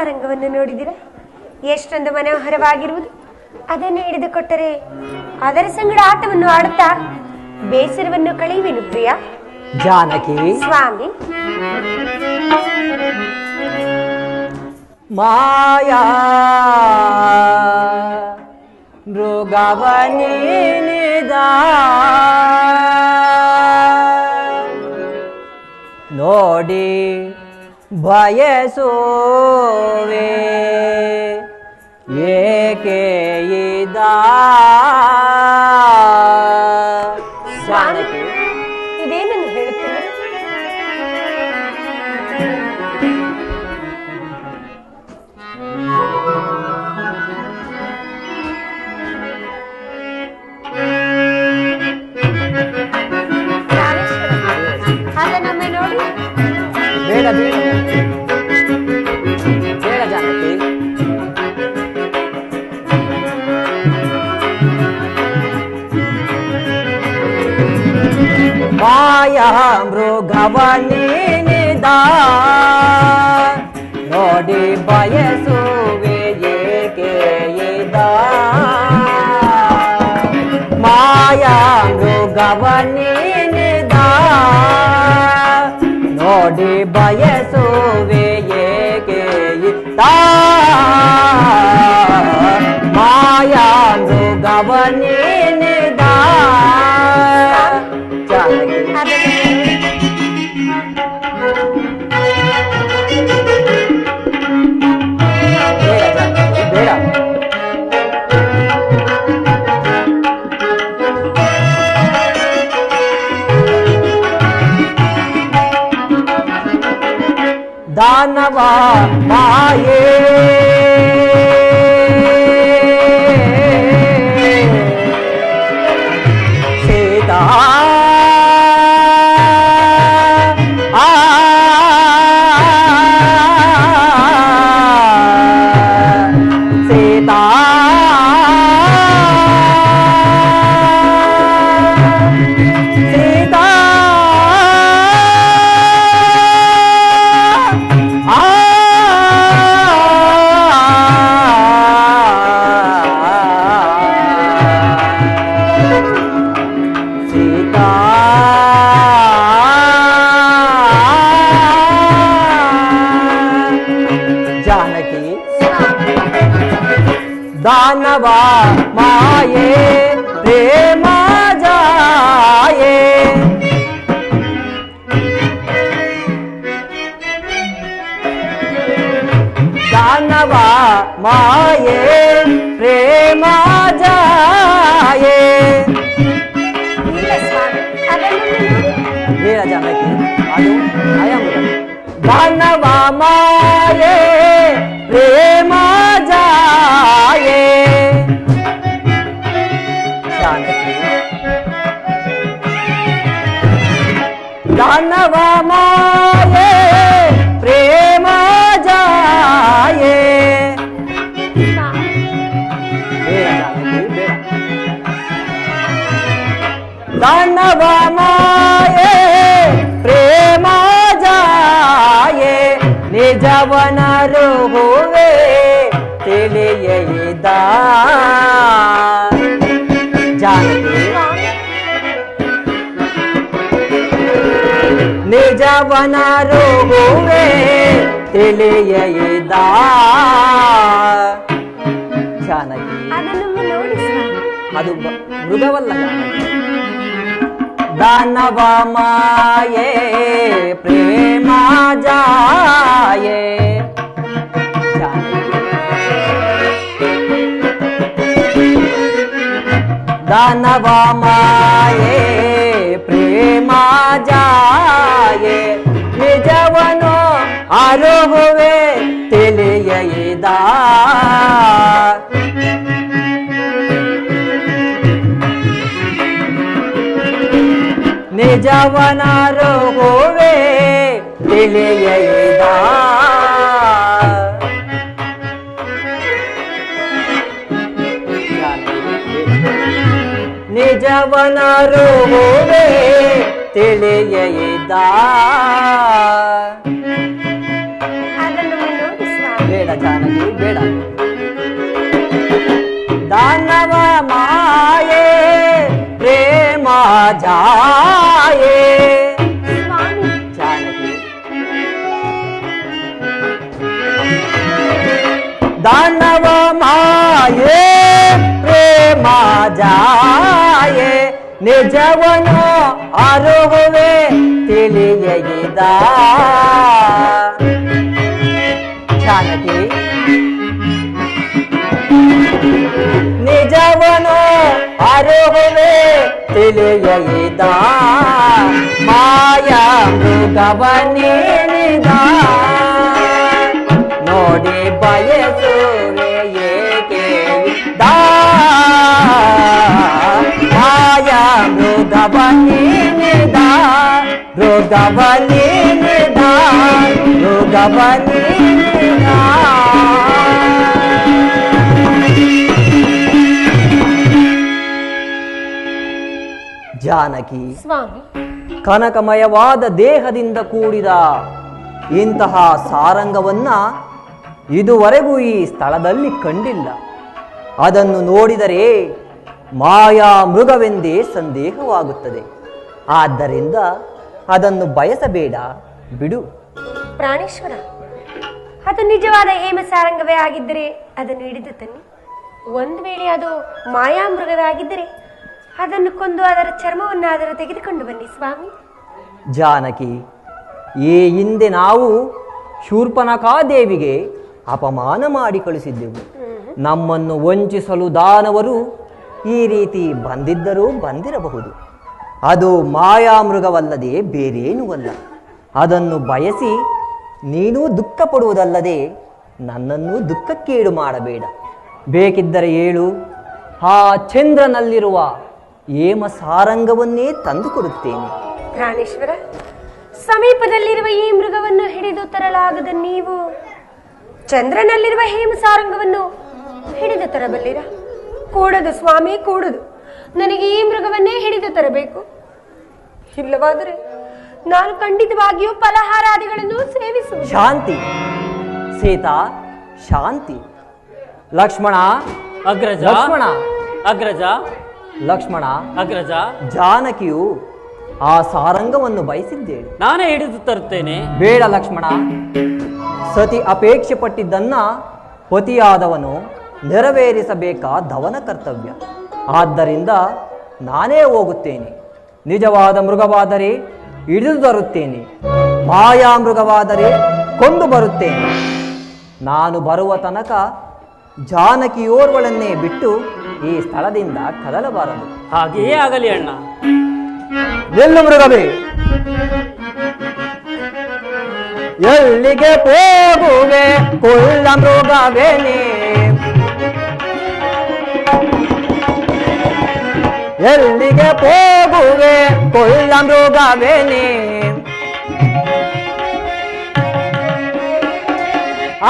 ಅಂಗಾರಂಗವನ್ನು ನೋಡಿದಿರ ಎಷ್ಟೊಂದು ಮನೋಹರವಾಗಿರುವುದು. ಅದನ್ನು ಹಿಡಿದುಕೊಟ್ಟರೆ ಅದರ ಸಂಗಡ ಆಟವನ್ನು ಆಡುತ್ತಾ ಬೇಸರವನ್ನು ಕಳೆಯುವೆನು ಪ್ರಿಯ. ಜಾನಕಿ ಸ್ವಾಮಿ, ಮಾಯಾ ಮೃಗವನಿದ ನೋಡಿ ಬಯಸುವೆ ಏಕೆ ಇದ ಸ್ವಾಮಿ, ಇದೇನನ್ನು ಹೇಳುತ್ತೇನೆ? ಅದನ್ನೊಮ್ಮೆ ನೋಡಿ. ಬೇಡ ಬೇಡ ಬೇಡ ಜಾನಕಿ. ಮಾಯಾ ಮೃಗವನಿದ ನೋಡಿ ಬಯಸುವೆ ಏಕೆ ಇದ ಮಾಯಾ ಮೃಗವನಿದ ನೋಡಿ ಬಯಸುವೆ ಏಕೆ ಇದ ಮಾಯಾ ಮೃಗವನಿದ ಜಾನಕಿ. ಬೇಡ ದಾನವ ಮಾಯೇ ಸೀತಾ ಸೀತಾ ಸೀತಾ ಸೀತಾ ಜಾನಕಿ ದಾನವ ಮಾಯೇ ಪ್ರೇಮ ಜಾಯೇ ದಾನವ ಮಾಯೇ ಪ್ರೇಮ ಜಾಯೇ. ಇಲ್ಲ ಸ್ವಾಮಿ, ಅದನ್ನೊಮ್ಮೆ ನೋಡಿ. ಬೇಡ ಜಾನಕಿ, ಅದು ಅಯಮೃಗ. ದಾನವ ಮಾಯೇ ಪ್ರೇಮ ಜಾಯೇ ಜಾನಕಿ. ದಾನವ ಮಾಯೇ ಪ್ರೇಮ ಜಾಯೇ. ಬೇಡ ಜಾನಕಿ, ಬೇಡ. ದಾನವ ಮಾಯೇ ಪ್ರೇಮ ಜಾಯೇ ನಿಜವನರು ಹೂವೆ ತಿಳಿಯದ ಜಾನಕಿ. ನಿಜವನರು ಹೂವೆ ತಿಳಿಯದ ಜಾನಕಿ. ಅದನ್ನೊಮ್ಮೆ ನೋಡಿ ಸ್ವಾಮಿ. ಅದು ಮೃಗವಲ್ಲ ಜಾನಕಿ. ದಾನವ ಮಾಯೇ ಪ್ರೇಮ ಜಾಯೇ ದಾನವ ಮಾಯೇ ಪ್ರೇಮ ಜಾಯೇ ನಿಜವನು ಅರುಹುವೆ ತಿಳಿಯದ ನಿಜವನರು ಹೂವೆ ತಿಳಿಯದ ನಿಜವನರು ಹೂವೆ ತಿಳಿಯದ ಅದನ್ನೊಮ್ಮೆ ನೋಡಿ ಸ್ವಾಮಿ. ಬೇಡ दानव माये प्रेम जाये ಸ್ವಾಮಿ जानकी दानव माये प्रेम जाये निजवनो ಅರುಹುವೆ ತಿಳಿಯಗಿದ जानकी ನಿಜವನು ಅರುಹುವೆ ತಿಳಿಯಗಿದ ಮಾಯ ಮೃಗವನಿದ ನೋಡಿ ಬಯಸುವೆ ಏಕೆ ಮಾಯ ಮೃಗವನಿದ ಮೃಗವನಿದ ಮೃಗವನಿದ ಜಾನಕಿ ಸ್ವಾಮಿ ಕನಕಮಯವಾದ ದೇಹದಿಂದ ಕೂಡಿದ ಇಂತಹ ಸಾರಂಗವನ್ನ ಇದುವರೆಗೂ ಈ ಸ್ಥಳದಲ್ಲಿ ಕಂಡಿಲ್ಲ. ಅದನ್ನು ನೋಡಿದರೆ ಮಾಯಾ ಮೃಗವೆಂದೇ ಸಂದೇಹವಾಗುತ್ತದೆ. ಆದ್ದರಿಂದ ಅದನ್ನು ಬಯಸಬೇಡ, ಬಿಡು. ಪ್ರಾಣೇಶ್ವರ, ಅದು ನಿಜವಾದ ಹೇಮಸಾರಂಗವೇ ಆಗಿದ್ದರೆ ಅದನ್ನು ಹಿಡಿದು ತನ್ನಿ. ಒಂದು ವೇಳೆ ಅದು ಮಾಯಾಮೃಗವೇ ಆಗಿದ್ದರೆ ಅದನ್ನು ಕೊಂದು ಅದರ ಚರ್ಮವನ್ನಾದರೂ ತೆಗೆದುಕೊಂಡು ಬನ್ನಿ ಸ್ವಾಮಿ. ಜಾನಕಿ, ಈ ಹಿಂದೆ ನಾವು ಶೂರ್ಪನಖಾದೇವಿಗೆ ಅಪಮಾನ ಮಾಡಿ ಕಳಿಸಿದ್ದೆವು. ನಮ್ಮನ್ನು ವಂಚಿಸಲು ದಾನವರು ಈ ರೀತಿ ಬಂದಿದ್ದರೂ ಬಂದಿರಬಹುದು. ಅದು ಮಾಯಾಮೃಗವಲ್ಲದೆ ಬೇರೇನೂ ಅಲ್ಲ. ಅದನ್ನು ಬಯಸಿ ನೀನು ದುಃಖ ಪಡುವುದಲ್ಲದೆ ನನ್ನನ್ನು ದುಃಖಕ್ಕೀಡು ಮಾಡಬೇಡ. ಬೇಕಿದ್ದರೆ ಹೇಳು, ಆ ಚಂದ್ರನಲ್ಲಿರುವ ಹೇಮ ಸಾರಂಗವನ್ನೇ ತಂದುಕೊಡುತ್ತೇನೆ. ಪ್ರಾಣೇಶ್ವರ, ಸಮೀಪದಲ್ಲಿರುವ ಈ ಮೃಗವನ್ನು ಹಿಡಿದು ತರಲಾಗದ ನೀವು ಚಂದ್ರನಲ್ಲಿರುವ ಹೇಮಸಾರಂಗವನ್ನು ಹಿಡಿದು ತರಬಲ್ಲಿರ? ಕೂಡದು ಸ್ವಾಮಿ, ಕೂಡದು. ನನಗೆ ಈ ಮೃಗವನ್ನೇ ಹಿಡಿದು ತರಬೇಕು. ಇಲ್ಲವಾದರೆ ನಾನು ಖಂಡಿತವಾಗಿಯೂ ಫಲಹಾರಾದಿಗಳನ್ನು ಸೇವಿಸುವುದು. ಶಾಂತಿ ಸೀತಾ, ಶಾಂತಿ. ಲಕ್ಷ್ಮಣ, ಅಗ್ರಜ. ಲಕ್ಷ್ಮಣ, ಅಗ್ರಜ. ಲಕ್ಷ್ಮಣ, ಅಗ್ರಜ. ಜಾನಕಿಯು ಆ ಸಾರಂಗವನ್ನು ಬಯಸಿದ್ದೇನೆ. ನಾನೇ ಹಿಡಿದು ತರುತ್ತೇನೆ. ಬೇಡ ಲಕ್ಷ್ಮಣ. ಸತಿ ಅಪೇಕ್ಷೆ ಪಟ್ಟಿದ್ದನ್ನ ಪತಿಯಾದವನು ನೆರವೇರಿಸಬೇಕಾದವನ ಕರ್ತವ್ಯ. ಆದ್ದರಿಂದ ನಾನೇ ಹೋಗುತ್ತೇನೆ. ನಿಜವಾದ ಮೃಗವಾದರೆ ಹಿಡಿದು ತರುತ್ತೇನೆ, ಮಾಯಾ ಮೃಗವಾದರೆ ಕೊಂಡು ಬರುತ್ತೇನೆ. ನಾನು ಬರುವ ತನಕ ಜಾನಕಿಯೋರ್ವಳನ್ನೇ ಬಿಟ್ಟು ಈ ಸ್ಥಳದಿಂದ ಕದಲಬಾರದು. ಹಾಗೆಯೇ ಆಗಲಿ ಅಣ್ಣ. ಎಲ್ಲಿ ಮೃಗವೇ? ಎಲ್ಲಿಗೆ ಹೋಗುವೆ ಕುಳ್ಳ ಮೃಗವೇನೆ? ಎಲ್ಲಿಗೆ ಹೋಗುವೆ ಕುಳ್ಳ ಮೃಗವೇನೆ?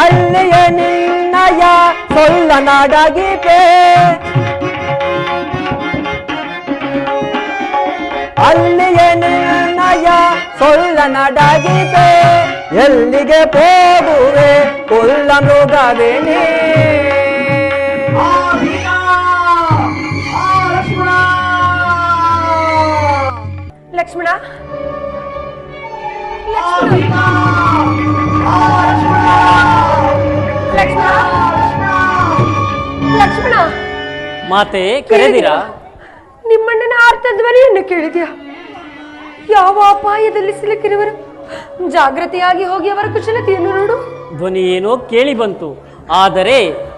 ಅಲ್ಲಿಯೇ ನಿನ್ನಯ ಸೊಲ್ಲ ನಾಡಗಿಪೆ, ಅಲ್ಲಿಯೇ ನಿನ್ನಯ ಸೊಲ್ಲ ನಾಡಗಿಪೆ. ಎಲ್ಲಿಗೆ ಹೋಗುವೆ ಕುಳ್ಳ ಮೃಗವೇನೆ? ಲಕ್ಷ್ಮಣ, ಲಕ್ಷ್ಮಣ, ಮಾತೆ ಕರೆದಿರಾ? ನಿಮ್ಮಣ್ಣನ ಆರ್ತ ಧ್ವನಿಯನ್ನು ಕೇಳಿದ್ಯಾ? ಯಾವ ಅಪಾಯದಲ್ಲಿ ಸಿಲುಕಿರುವರು? ಜಾಗೃತಿಯಾಗಿ ಹೋಗಿ ಅವರ ಕುಶಲತೆಯನ್ನು ನೋಡು. ಧ್ವನಿ ಏನೋ ಕೇಳಿ ಬಂತು, ಆದರೆ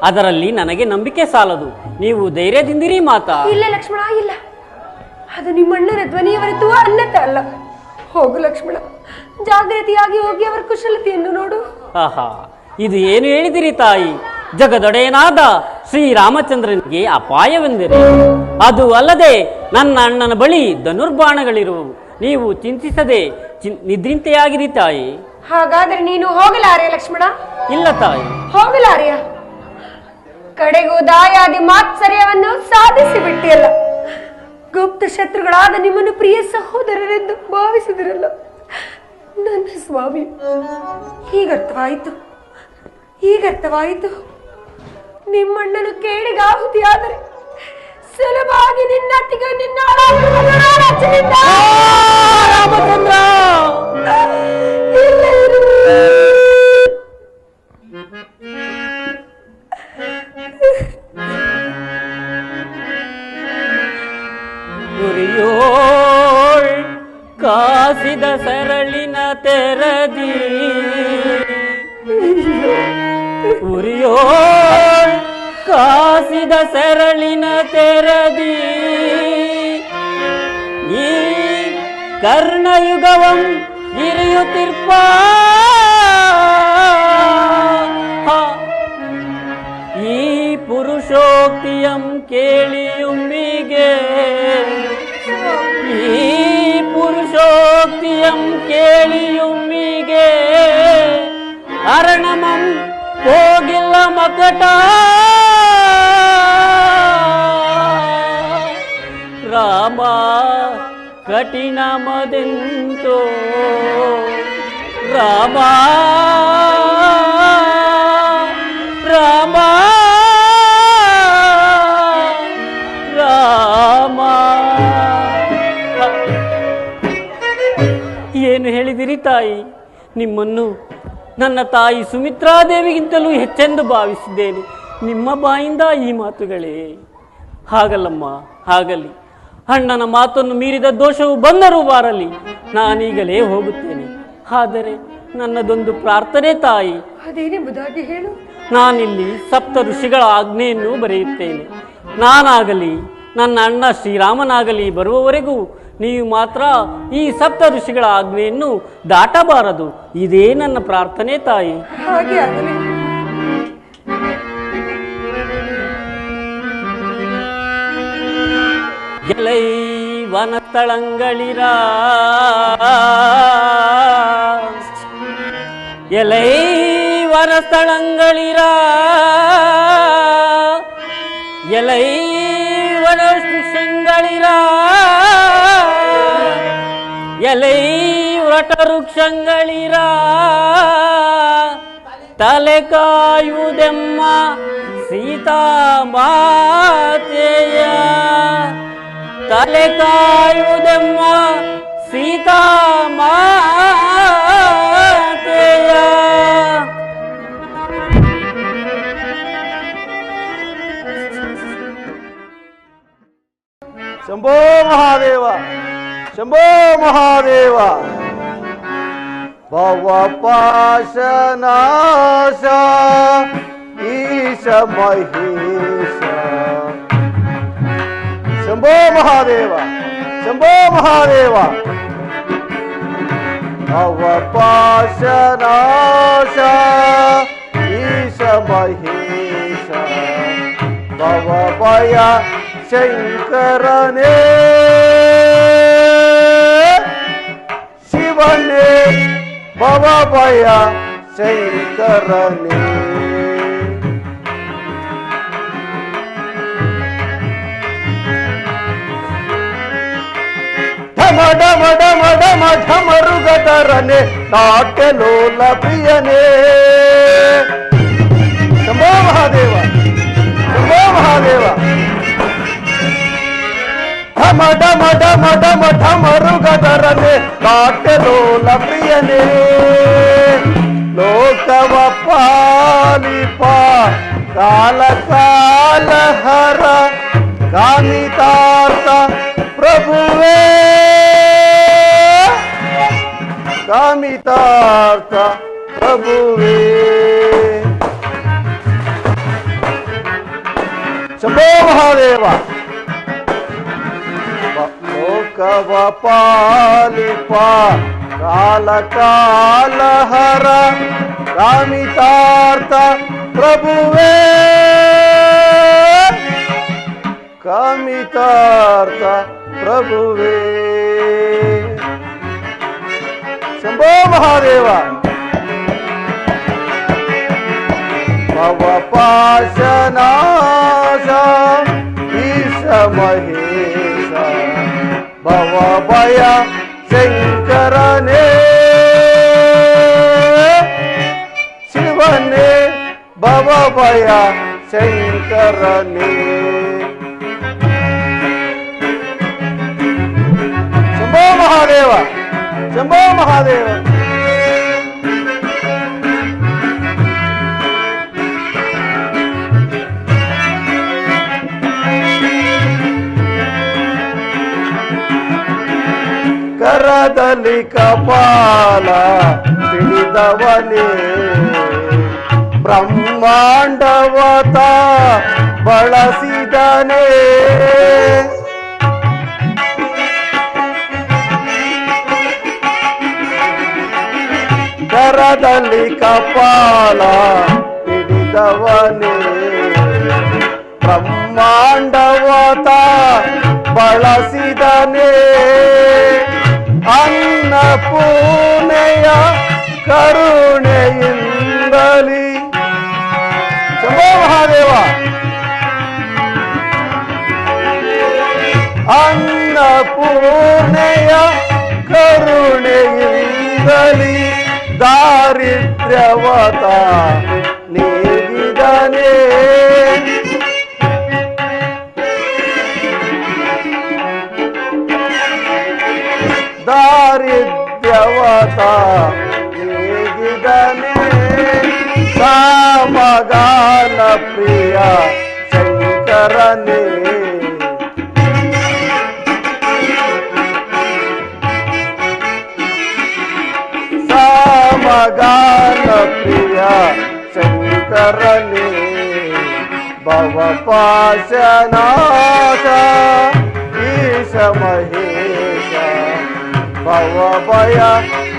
ಅದರಲ್ಲಿ ನನಗೆ ನಂಬಿಕೆ ಸಾಲದು. ನೀವು ಧೈರ್ಯದಿಂದಿರಿ ಮಾತಾ. ಇಲ್ಲ ಲಕ್ಷ್ಮಣ, ಇಲ್ಲ. ಅದು ನಿಮ್ಮಣ್ಣನ ಧ್ವನಿಯ ಹೊರತು ಅನ್ನತ ಅಲ್ಲ. ಹೋಗು ಲಕ್ಷ್ಮಣ, ಜಾಗೃತಿಯಾಗಿ ಹೋಗಿ ಅವರ ಕುಶಲತೆಯನ್ನು ನೋಡು. ಆಹಾ, ಇದು ಏನು ಹೇಳಿದಿರಿ ತಾಯಿ? ಜಗದೊಡೆಯನಾದ ಶ್ರೀರಾಮಚಂದ್ರನಿಗೆ ಅಪಾಯವೆಂದರೆ ಅದು ಅಲ್ಲದೆ ನನ್ನ ಅಣ್ಣನ ಬಳಿ ಧನುರ್ಬಾಣಗಳಿರುವವು. ನೀವು ಚಿಂತಿಸದೆ ನಿದ್ರಿಂತೆಯಾಗಿರಿ ತಾಯಿ. ಹಾಗಾದ್ರೆ ನೀನು ಹೋಗಲಾರೆ ಲಕ್ಷ್ಮಣ? ಇಲ್ಲ ತಾಯಿ, ಹೋಗಲಾರೆಯ? ಕಡೆಗೂ ದಾಯಾದಿ ಮಾತ್ಸರ್ಯವನ್ನು ಸಾಧಿಸಿ ಬಿಟ್ಟಿಯಲ್ಲ. ಗುಪ್ತ ಶತ್ರುಗಳಾದ ನಿಮ್ಮನ್ನು ಪ್ರಿಯ ಸಹೋದರರೆಂದು ಭಾವಿಸಿದಿರಲ್ಲ ನನ್ನ ಸ್ವಾಮಿ. ಈಗರ್ಥವಾಯಿತು, ಈಗರ್ಥವಾಯಿತು. ನಿಮ್ಮಣ್ಣನು ಕೇಳಿಗಾಹುತಿಯಾದರೆ ಸುಲಭವಾಗಿ ನಿನ್ನತ್ತಿಗೆ ನಿನ್ನ ರಾಮಚಂದ್ರ ಉರಿಯೋಳ್ ಕಾಸಿದ ಸರಳಿನ ತೆರದಿ ಉರಿಯೋಳ್ ಕಾಸಿದ ಸರಳಿನ ತೆರದಿ ಈ ಕರ್ಣಯುಗವಂ ಇರಿಯುತ್ತಿರ್ಪ ಈ ಪುರುಷೋಕ್ತಿಯಂ ಕೇಳಿಯುಂಬಿಗೆ ಈ ಪುರುಷೋಕ್ತಿಯಂ ಕೇಳಿಯುಂಬಿಗೆ ಅರಣಮಂ ಹೋಗಿಲ್ಲ ಮಕಟ ರಾಮ ಕಠಿಣ ಮದೆಂತೋ ರಾಮ ರಾಮ ರಾಮ ಏನು ಹೇಳಿದಿರಿ ತಾಯಿ? ನಿಮ್ಮನ್ನು ನನ್ನ ತಾಯಿ ಸುಮಿತ್ರಾದೇವಿಗಿಂತಲೂ ಹೆಚ್ಚೆಂದು ಭಾವಿಸಿದ್ದೇನೆ. ನಿಮ್ಮ ಬಾಯಿಂದ ಈ ಮಾತುಗಳೇ? ಹಾಗಲ್ಲಮ್ಮ, ಹಾಗಲಿ. ಅಣ್ಣನ ಮಾತನ್ನು ಮೀರಿದ ದೋಷವು ಬಂದರೂ ಬಾರಲಿ, ನಾನೀಗಲೇ ಹೋಗುತ್ತೇನೆ. ಆದರೆ ನನ್ನದೊಂದು ಪ್ರಾರ್ಥನೆ ತಾಯಿ. ಅದೇನೆಂಬುದಾಗಿ ಹೇಳು. ನಾನಿಲ್ಲಿ ಸಪ್ತ ಋಷಿಗಳ ಆಜ್ಞೆಯನ್ನು ಬರೆಯುತ್ತೇನೆ. ನಾನಾಗಲಿ ನನ್ನ ಅಣ್ಣ ಶ್ರೀರಾಮನಾಗಲಿ ಬರುವವರೆಗೂ ನೀವು ಮಾತ್ರ ಈ ಸಪ್ತ ಋಷಿಗಳ ಆಜ್ಞೆಯನ್ನು ದಾಟಬಾರದು. ಇದೇ ನನ್ನ ಪ್ರಾರ್ಥನೆ ತಾಯಿ. ಹಾಗೆ ಆಗಲಿ. ಎಲೈ ವನಸ್ಥಳಂಗಳಿರ ಎಲೈ ವನಸ್ಥಳಂಗಳಿರ ಎಲೈ ವನವೃಕ್ಷಗಳಿರ ಎಲೈ ವೃಟವೃಕ್ಷಗಳಿರ ತಲೆ ಕಾಯುವುದೆಮ್ಮ ಸೀತಾ ಮಾತೆಯ ತಲೆ ಕಾಯುವುದೆಮ್ಮ ಸೀತಾ ಮಾತೆಯ ಶಂಭೋ ಮಹಾದೇವ, ಶಂಭೋ ಮಹಾದೇವ. ಭವ ಪಾಶನಾಶ ಈಶ ಮಹೇಶ. ಶಂಭೋ ಮಹಾದೇವ, ಶಂಭೋ ಮಹಾದೇವ. ಭವ ಪಾಶನಾಶ ಈಶ ಮಹೇಶ. ಭವ ಭಯ ಶಂಕರನೇ ಶಿವನೇ. ಭವ ಭಯ ಶಂಕರನೇ. ಢಮ ಢಮ ಢಮ ಢಮ ಢಮರುಗದರನೆ ನಾಟ್ಯಲೋಲ ಪ್ರಿಯನೇ. ಶಂಭೋ ಮಹಾದೇವ, ಶಂಭೋ ಮಹಾದೇವ. ಢಮ ಢಮ ಢಮ ಢಮ ಢಮರುಗದರನೆ ನಾಟ್ಯಲೋಲ ಪ್ರಿಯನೇ. ಲೋಕವ ಪಾಲಿಪ ಕಾಲ ಕಾಲ ಹರ ಕಾಮಿತಾರ್ಥ ಪ್ರಭುವೇ. ಕಾಮಿತಾರ್ಥ ಪ್ರಭುವೇ. ಶಂಭೋ ಮಹಾದೇವ. ಲೋಕವ ಪಾಲಿಪ ಕಾಲ ಕಾಲ ಹರ ಕಾಮಿತಾರ್ಥ ಪ್ರಭುವೇ. ಕಾಮಿತಾರ್ಥ ಪ್ರಭುವೇ. ಶಂಭೋ ಮಹಾದೇವ. ಭವ ಪಾಶನಾಶ ಈಶ ಮಹೇಶ. ಭವ ಭಯ ಶಂಕರನೇ ಶಿವನೇ. ಭವ ಭಯ ಶಂಕರನೇ. ಶಂಭೋ ಮಹಾದೇವ, ಶಂಭೋ ಮಹಾದೇವ. ಕರದಲ್ಲಿ ಕಪಾಲ ಹಿಡಿದವನೇ ಬ್ರಹ್ಮಾಂಡವತ ಬಳಸಿದನೇ. ಕರದಲ್ಲಿ ಕಪಾಲ ಹಿಡಿದವನೇ ಬ್ರಹ್ಮಾಂಡವತ ಬಳಸಿದನೇ. ಅನ್ನಪೂರ್ಣೆಯ ಕರುಣೆಯಿಂದಲಿ. ಶಂಭೋ ಮಹಾದೇವ. ಅನ್ನಪೂರ್ಣೆಯ ಕರುಣೆಯಿಂದಲಿ ದಾರಿದ್ರ್ಯವತ ನೀಗಿದನೇ. ದಾರಿದ್ರ್ಯವತ ನೀಗಿದನೇ. ಸಾಮಗಾನ ಪ್ರಿಯ ಶಂಕರನೇ. ಸಾಮಗಾನ ಪ್ರಿಯ ಶಂಕರನೇ. ಭವಪಾಶನಾಶ ಈಶ ಮಹೇಶ ಭವಭಯ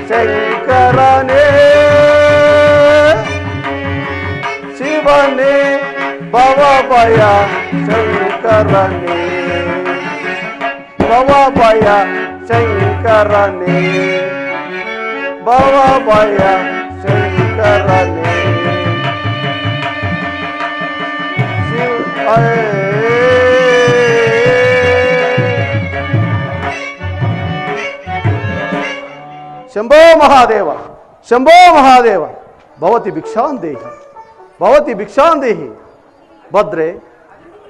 ಶಂಕರನೇ. ಶಿವನೇ ಭವಭಯ ಶಂಕರನೇ. ಭವಭಯ ಶಂಕರನೇ. ಭವಭಯ ಶಂಕರನೇ. ಶಂಭೋ ಮಹಾದೇವ, ಶಂಭೋ ಮಹಾದೇವ. ಭವತಿ ಭಿಕ್ಷಾಂದೇಹಿ, ಭವತಿ ಭಿಕ್ಷಾಂದೇಹಿ. ಭದ್ರೆ,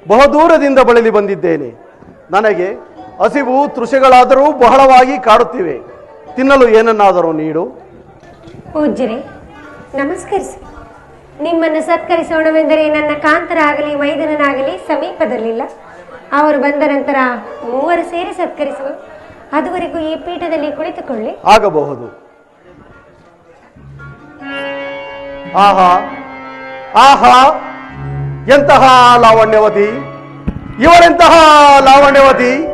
ಬಹುದೂರದಿಂದ ಬಳಲಿ ಬಂದಿದ್ದೇನೆ. ನನಗೆ ಹಸಿವು ತೃಷೆಗಳಾದರೂ ಬಹಳವಾಗಿ ಕಾಡುತ್ತಿವೆ. ತಿನ್ನಲು ಏನನ್ನಾದರೂ ನೀಡು. ಪೂಜ್ಯರೇ, ನಮಸ್ಕರಿಸಿ. ನಿಮ್ಮನ್ನು ಸತ್ಕರಿಸೋಣವೆಂದರೆ ನನ್ನ ಕಾಂತರಾಗಲಿ ಮೈದನನಾಗಲಿ ಸಮೀಪದಲ್ಲಿಲ್ಲ. ಅವರು ಬಂದ ನಂತರ ಮೂವರು ಸೇರಿ ಸತ್ಕರಿಸುವ. ಅದುವರೆಗೂ ಈ ಪೀಠದಲ್ಲಿ ಕುಳಿತುಕೊಳ್ಳಿ. ಆಗಬಹುದು. ಆಹಾ ಆಹಾ, ಎಂತಹ ಲಾವಣ್ಯವತಿ, ಇವರೆಂತಹ ಲಾವಣ್ಯವತಿ.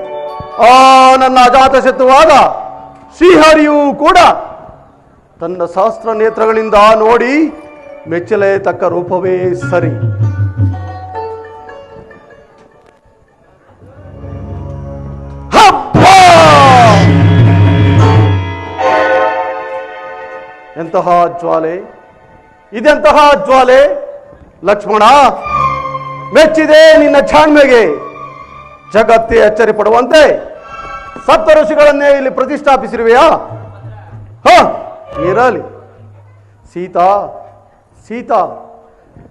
ನನ್ನ ಅಜಾತ ಶತ್ರುವಾದ ಶ್ರೀಹರಿಯೂ ಕೂಡ ತನ್ನ ಸಹಸ್ರ ನೇತ್ರಗಳಿಂದ ನೋಡಿ ಮೆಚ್ಚಲೇ ತಕ್ಕ ರೂಪವೇ ಸರಿ. ಎಂತಹ ಜ್ವಾಲೆ, ಇದೆಂತಹ ಜ್ವಾಲೆ. ಲಕ್ಷ್ಮಣ, ಮೆಚ್ಚಿದೆ ನಿನ್ನ ಛಾಣ್ಮೆಗೆ. ಜಗತ್ತೇ ಅಚ್ಚರಿ ಪಡುವಂತೆ ಸಪ್ತ ಋಷಿಗಳನ್ನೇ ಇಲ್ಲಿ ಪ್ರತಿಷ್ಠಾಪಿಸಿರುವೆಯಾ? ಇರಲಿ. ಸೀತಾ, ಸೀತಾ,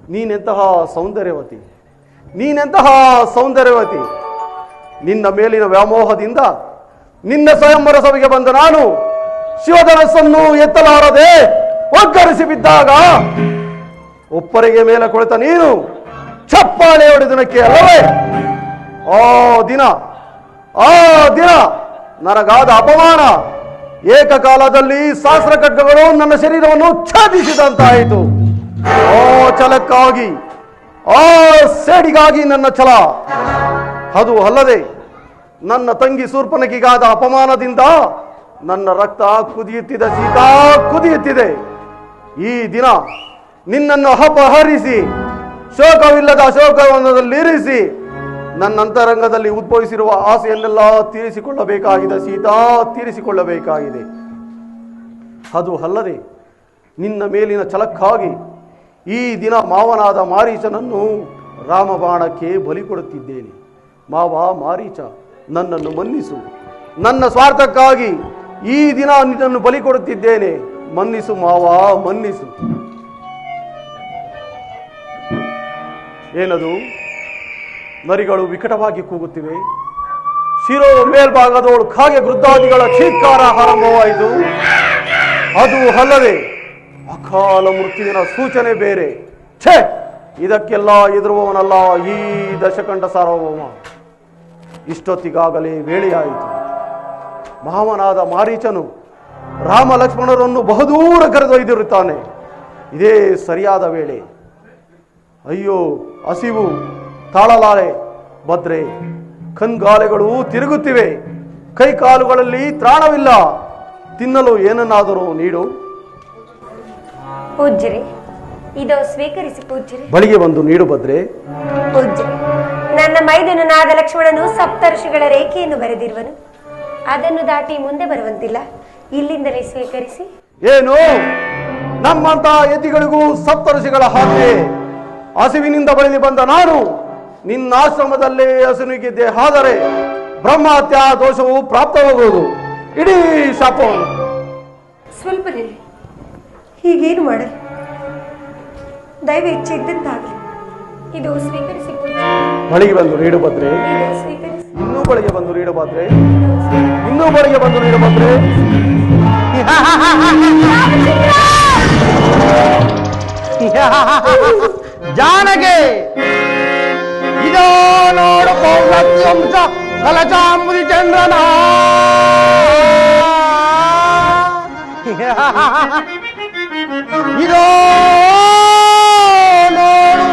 ನೀನೆಂತಹ ಸೌಂದರ್ಯವತಿ, ನೀನೆಂತಹ ಸೌಂದರ್ಯವತಿ. ನಿನ್ನ ಮೇಲಿನ ವ್ಯಾಮೋಹದಿಂದ ನಿನ್ನ ಸ್ವಯಂವರ ಸಭೆಗೆ ಬಂದ ನಾನು ಶಿವಧನಸ್ಸನ್ನು ಎತ್ತಲಾರದೆ ಒಗ್ಗರಿಸಿ ಬಿದ್ದಾಗ ಒಪ್ಪರಿಗೆ ಮೇಲೆ ಕುಳಿತ ನೀನು ಚಪ್ಪಾಳೆ ಹೊಡೆದನಕ್ಕೆ ಅಲ್ಲವೇ? ಆ ದಿನ ನನಗಾದ ಅಪಮಾನ. ಏಕಕಾಲದಲ್ಲಿ ಸಹಸ್ರ ಖಡ್ಗಗಳು ನನ್ನ ಶರೀರವನ್ನು ಛೇದಿಸಿದಂತಾಯಿತು. ಆ ಛಲಕ್ಕಾಗಿ, ಆ ಸೇಡಿಗಾಗಿ ನನ್ನ ಛಲ. ಅದು ಅಲ್ಲದೆ ನನ್ನ ತಂಗಿ ಶೂರ್ಪನಖಿಗಾದ ಅಪಮಾನದಿಂದ ನನ್ನ ರಕ್ತ ಕುದಿಯುತ್ತಿದೆ ಸೀತಾ, ಕುದಿಯುತ್ತಿದೆ. ಈ ದಿನ ನಿನ್ನನ್ನು ಅಪಹರಿಸಿ ಶೋಕವಿಲ್ಲದ ಶೋಕವನದಲ್ಲಿರಿಸಿ ನನ್ನ ಅಂತರಂಗದಲ್ಲಿ ಉದ್ಭವಿಸಿರುವ ಆಸೆಯನ್ನೆಲ್ಲ ತೀರಿಸಿಕೊಳ್ಳಬೇಕಾಗಿದೆ ಸೀತಾ, ತೀರಿಸಿಕೊಳ್ಳಬೇಕಾಗಿದೆ. ಅದು ಅಲ್ಲದೆ ನಿನ್ನ ಮೇಲಿನ ಛಲಕ್ಕಾಗಿ ಈ ದಿನ ಮಾವನಾದ ಮಾರೀಚನನ್ನು ರಾಮಬಾಣಕ್ಕೆ ಬಲಿ ಕೊಡುತ್ತಿದ್ದೇನೆ. ಮಾವ ಮಾರೀಚ, ನನ್ನನ್ನು ಮನ್ನಿಸು. ನನ್ನ ಸ್ವಾರ್ಥಕ್ಕಾಗಿ ಈ ದಿನ ನಿನ್ನನ್ನು ಬಲಿ ಕೊಡುತ್ತಿದ್ದೇನೆ. ಮನ್ನಿಸು ಮಾವ, ಮನ್ನಿಸು. ಏನದು? ನರಿಗಳು ವಿಕಟವಾಗಿ ಕೂಗುತ್ತಿವೆ. ಶಿರೋ ಮೇಲ್ಭಾಗದೋಳು ಕಾಗೆ ವೃದ್ಧಾದಿಗಳ ಚೀತ್ಕಾರ ಆರಂಭವಾಯಿತು. ಅದು ಅಲ್ಲದೆ ಅಕಾಲ ಮೃತ್ಯುವಿನ ಸೂಚನೆ ಬೇರೆ. ಛೇ, ಇದಕ್ಕೆಲ್ಲ ಎದುರುವವನಲ್ಲ ಈ ದಶಕಂಠ ಸಾರ್ವಭೌಮ. ಇಷ್ಟೊತ್ತಿಗಾಗಲೇ ವೇಳೆಯಾಯಿತು. ಮಾವನಾದ ಮಾರೀಚನು ರಾಮ ಲಕ್ಷ್ಮಣರನ್ನು ಬಹುದೂರ ಕರೆದೊಯ್ದಿರುತ್ತಾನೆ. ಇದೇ ಸರಿಯಾದ ವೇಳೆ. ಅಯ್ಯೋ, ಹಸಿವು ತಾಳಲಾರೆ ಭದ್ರೆ. ಕಣ್ಗಾಲೆಗಳು ತಿರುಗುತ್ತಿವೆ, ಕೈಕಾಲುಗಳಲ್ಲಿ ತ್ರಾಣವಿಲ್ಲ. ತಿನ್ನಲು ಏನನ್ನಾದರೂ ನೀಡು. ಪೂಜ್ಯರೇ, ಇದು ಸ್ವೀಕರಿಸಿ ಪೂಜ್ಯರೇ. ಬಳಿಗೆ ಬಂದು ನೀಡು ಭದ್ರೆ. ಪೂಜ್ಯರೇ, ನನ್ನ ಮೈದುನನಾದ ಲಕ್ಷ್ಮಣನು ಸಪ್ತರ್ಷಿಗಳ ರೇಖೆಯನ್ನು ಬರೆದಿರುವನು. ಅದನ್ನು ದಾಟಿ ಮುಂದೆ ಬರುವಂತಿಲ್ಲ. ಇಲ್ಲಿಂದಲೇ ಸ್ವೀಕರಿಸಿ. ಏನು, ನಮ್ಮಂತ ಯತಿಗಳಿಗೂ ಸಪ್ತರ್ಷಿಗಳ ಹಾಗೆ? ಹಸಿವಿನಿಂದ ಬಳಲಿ ಬಂದ ನಾನು ನಿನ್ನಾಶ್ರಮದಲ್ಲೇ ಹಸುವಿಗಿದ್ದೆ. ಆದರೆ ಬ್ರಹ್ಮಹತ್ಯಾ ದೋಷವು ಪ್ರಾಪ್ತವಾಗುವುದು. ಇಡೀ ಶಾಪವನ್ನು ಸ್ವಲ್ಪ ನಿಲ್ಲಿ. ಹೀಗೇನು ಮಾಡಲಿ? ದೈವ ಇಚ್ಛೆ ಇದ್ದಂತಾಗಲಿ. ಇದು ಸ್ವೀಕರಿಸಿ ಪೂಜ್ಯರೇ. ಬಳಿಗೆ ಬಂದು ನೀಡು ಭದ್ರೆ. ಇದು ಸ್ವೀಕರಿಸಿ. ಇನ್ನೂ ಬಳಿಗೆ ಬಂದು ನೀಡು ಭದ್ರೆ. ಇನ್ನೂ ಬಳಿಗೆ ಬಂದು ನೀಡು ಭದ್ರೆ. ಜಾನಗೆ, ಇದೋ ನೋಡು ಪೌಲತ್ವಂಸ ಕಲಚಾಂಬುದಿ ಚಂದ್ರನ. ಇದೋ ನೋಡು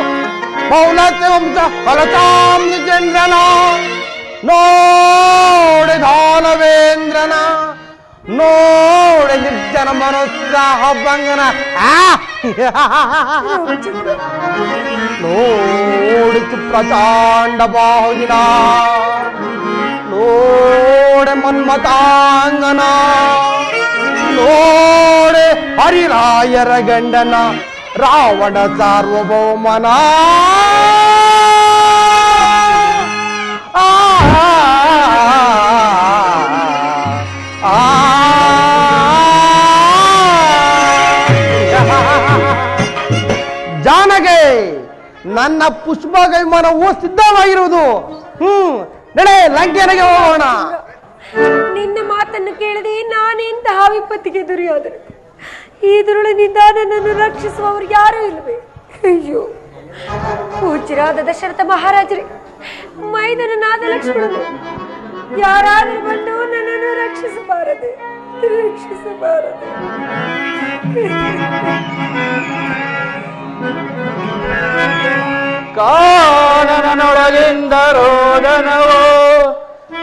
ಪೌಲತ್ವಂಸ ಕಲಚಾಂಬುದಿ ಚಂದ್ರನ. ನೋಡೆ ದಾನವೇಂದ್ರನ, ನೋಡೆ ನಿರ್ಜನ ಮನೋತ್ಸಾಹ ಭಂಗನ. ನೋಡಿತು ಪ್ರಚಾಂಡ ಬಾಹುದಿನ, ನೋಡೆ ಮನ್ಮತಾಂಗನ, ನೋಡೆ ಹರಿರಾಯರ ಗಂಡನ ರಾವಣ ಸಾರ್ವಭೌಮನ. ಜಾನಗೆ, ನನ್ನ ಪುಷ್ಪಗ ವಿಮಾನವು ಸಿದ್ಧವಾಗಿರುವುದು. ನಡೆ, ಲಂಕೆನೆಗೆ ಹೋಗೋಣ. ನಿನ್ನ ಮಾತನ್ನು ಕೇಳದೆ ನಾನೆಂತಹ ವಿಪತ್ತಿಗೆ ದುರಿಯಾದರು. ಈ ದುರುಳಿನಿಂದ ನನ್ನನ್ನು ರಕ್ಷಿಸುವವರು ಯಾರೂ ಇಲ್ಲವೇ? ಅಯ್ಯೋ, ಪೂಜ್ಯರಾದ ದಶರಥ ಮಹಾರಾಜರೇ, ಮೈದನನಾದ ಲಕ್ಷ್ಮಣನು ಯಾರಾದರೂ ಬಂದು ನನ್ನನ್ನು ರಕ್ಷಿಸಬಾರದೆ, ರಕ್ಷಿಸಬಾರದೆ. ಕಾನನನೊಳಗಿಂದ ರೋದನವೋ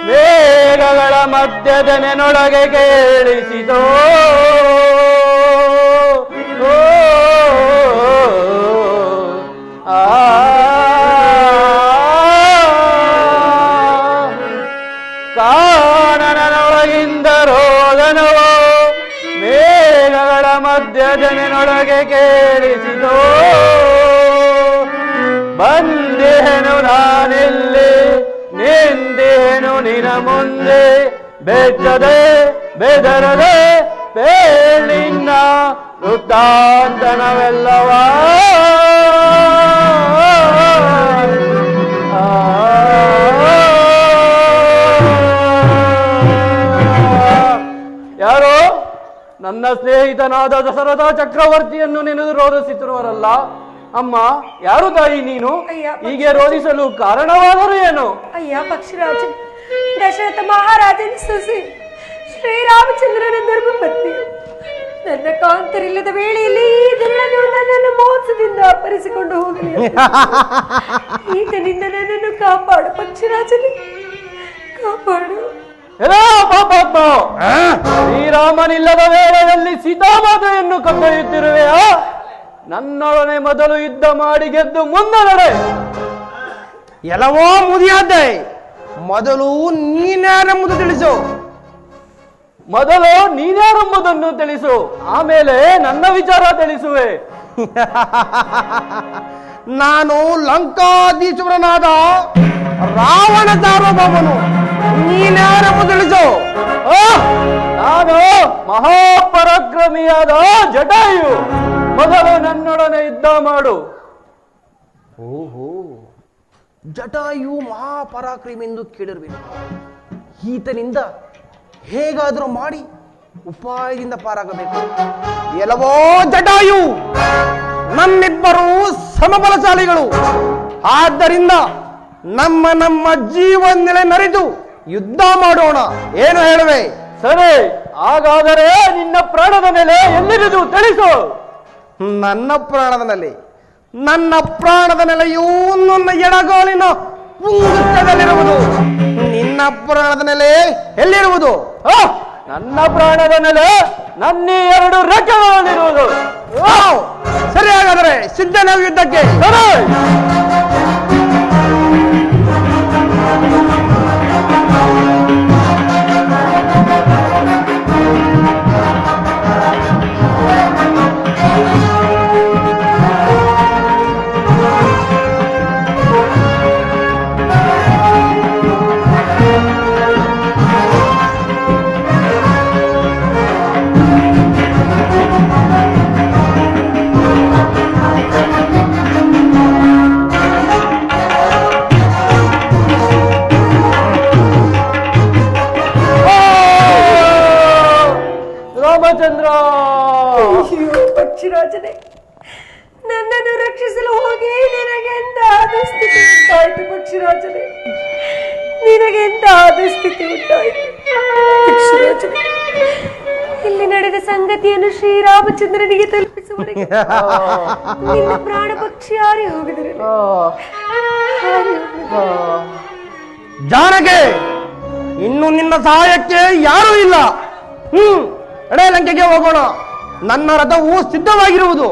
ಮೇಘಗಳ ಮಧ್ಯದ ನೆನೊಳಗೆ ಕೇಳಿಸಿದೋ. ಕಾನನನೊಳಗಿಂದ ರೋದನವೋ ಮೇಘಗಳ ಮಧ್ಯದ ನೆನೊಳಗೆ ಕೇಳಿಸಿದೋ. ಬಂದೇನು ನಾನಿಲ್ಲಿ, ನಿಂದೇನು ನಿನ ಮುಂದೆ, ಬೆಚ್ಚದೆ ಬೆದರದೆ ಬೇಳಿನ ವೃತ್ತಾಂತನವೆಲ್ಲವ. ಯಾರೋ ನನ್ನ ಸ್ನೇಹಿತನಾದ ದಶರಥ ಚಕ್ರವರ್ತಿಯನ್ನು ನೆನೆದು ರೋಧಿಸುತ್ತಿರುವರಲ್ಲ. ಅಮ್ಮ, ಯಾರು ತಾಯಿ ನೀನು? ಹೀಗೆ ರೋಧಿಸಲು ಕಾರಣವಾದರೂ ಏನು? ಅಯ್ಯ ಪಕ್ಷಿರಾಜ, ದಶರಥ ಮಹಾರಾಜನ ಸೊಸೆ ಶ್ರೀರಾಮಚಂದ್ರನ ಧರ್ಮಪತ್ನಿ. ನನ್ನ ಕಾಂತರಿಲ್ಲದ ವೇಳೆಯಲ್ಲಿ ಈ ದುರುಳನು ನನ್ನನ್ನು ಮೋಸದಿಂದ ಅಪಹರಿಸಿಕೊಂಡು ಹೋಗಲಿ. ಈತನಿಂದ ನನ್ನನ್ನು ಕಾಪಾಡು ಪಕ್ಷಿರಾಜನೇ, ಕಾಪಾಡು. ಶ್ರೀರಾಮನಿಲ್ಲದ ವೇಳೆಯಲ್ಲಿ ಸೀತಾಮಾತೆಯನ್ನು ಕೊಂಡೊಯ್ಯುತ್ತಿರುವೆಯಾ? ನನ್ನೊಡನೆ ಮೊದಲು ಯುದ್ಧ ಮಾಡಿ ಗೆದ್ದು ಮುಂದೆ ನಡೆ. ಎಲ್ಲವೋ ಮುದಿಯಾದ್ದೆ, ಮೊದಲು ನೀನ್ಯಾರೆಂಬುದು ತಿಳಿಸು. ಮೊದಲು ನೀನ್ಯಾರೆಂಬುದನ್ನು ತಿಳಿಸು, ಆಮೇಲೆ ನನ್ನ ವಿಚಾರ ತಿಳಿಸುವೆ. ನಾನು ಲಂಕಾಧೀಶ್ವರನಾದ ರಾವಣ ಸಾರ್ವಭೌಮನು. ನೀನ್ಯಾರೆಂಬುದು ತಿಳಿಸು. ನಾನು ಮಹಾಪರಾಕ್ರಮಿಯಾದ ಜಟಾಯು. ಮೊದಲು ನನ್ನೊಡನೆ ಯುದ್ಧ ಮಾಡು. ಓಹೋ, ಜಟಾಯು ಮಹಾಪರಾಕ್ರಮಿ ಎಂದು ಕೇಳಿರುವೆನು. ಈತನಿಂದ ಹೇಗಾದರೂ ಮಾಡಿ ಉಪಾಯದಿಂದ ಪಾರಾಗಬೇಕು. ಎಲ್ಲವೋ ಜಟಾಯು, ನಮ್ಮಿಬ್ಬರು ಸಮಬಲಶಾಲಿಗಳು. ಆದ್ದರಿಂದ ನಮ್ಮ ನಮ್ಮ ಜೀವನ ನರಿದು ಯುದ್ಧ ಮಾಡೋಣ. ಏನು ಹೇಳುವೆ? ಸರಿ, ಹಾಗಾದರೆ ನಿನ್ನ ಪ್ರಾಣದ ಮೇಲೆ ಎಲ್ಲಿರುವುದು ತಿಳಿಸು. ನನ್ನ ಪ್ರಾಣದ ನೆಲೆ, ನನ್ನ ಪ್ರಾಣದ ನೆಲೆಯೂ ನನ್ನ ಎಡಗಾಲಿನ ಪುಂಗುತ್ತದಲ್ಲಿರುವುದು. ನಿನ್ನ ಪ್ರಾಣದ ನೆಲೆ ಎಲ್ಲಿರುವುದು? ನನ್ನ ಪ್ರಾಣದ ನೆಲೆ ನನ್ನ 2 ರೆಕ್ಕೆಗಳಲ್ಲಿರುವುದು. ಸರಿ, ಹಾಗಾದರೆ ಸಿದ್ಧ ನಾವು ಯುದ್ಧಕ್ಕೆ. ಸರಿ. ರಾಮಚಂದ್ರ, ಪಕ್ಷಿರಾಜನೇ, ನನ್ನನ್ನು ರಕ್ಷಿಸಲು ಹೋಗಿ ನಿನಗೆಂದ ದುಸ್ಥಿತಿ ಉಂಟಾಯಿತು. ಪಕ್ಷಿರಾಜನೇ, ನಿನಗೆಂದ ದುಸ್ಥಿತಿ ಉಂಟಾಯಿತು. ಪಕ್ಷಿರಾಜನೇ, ಇಲ್ಲಿ ನಡೆದ ಸಂಗತಿಯನ್ನು ಶ್ರೀರಾಮಚಂದ್ರನಿಗೆ ತಲುಪಿಸುವವರೆಗೆ ನಿನ್ನ ಪ್ರಾಣ ಪಕ್ಷಿ ಹಾರಿ ಹೋಗಿದರೆ ಜಾನಗೆ, ಇನ್ನು ನಿನ್ನ ಸಹಾಯಕ್ಕೆ ಯಾರೂ ಇಲ್ಲ. ಎಡೆ ಲಂಕೆಗೆ ಹೋಗೋಣ. ನನ್ನ ರಥವು ಸಿದ್ಧವಾಗಿರುವುದು.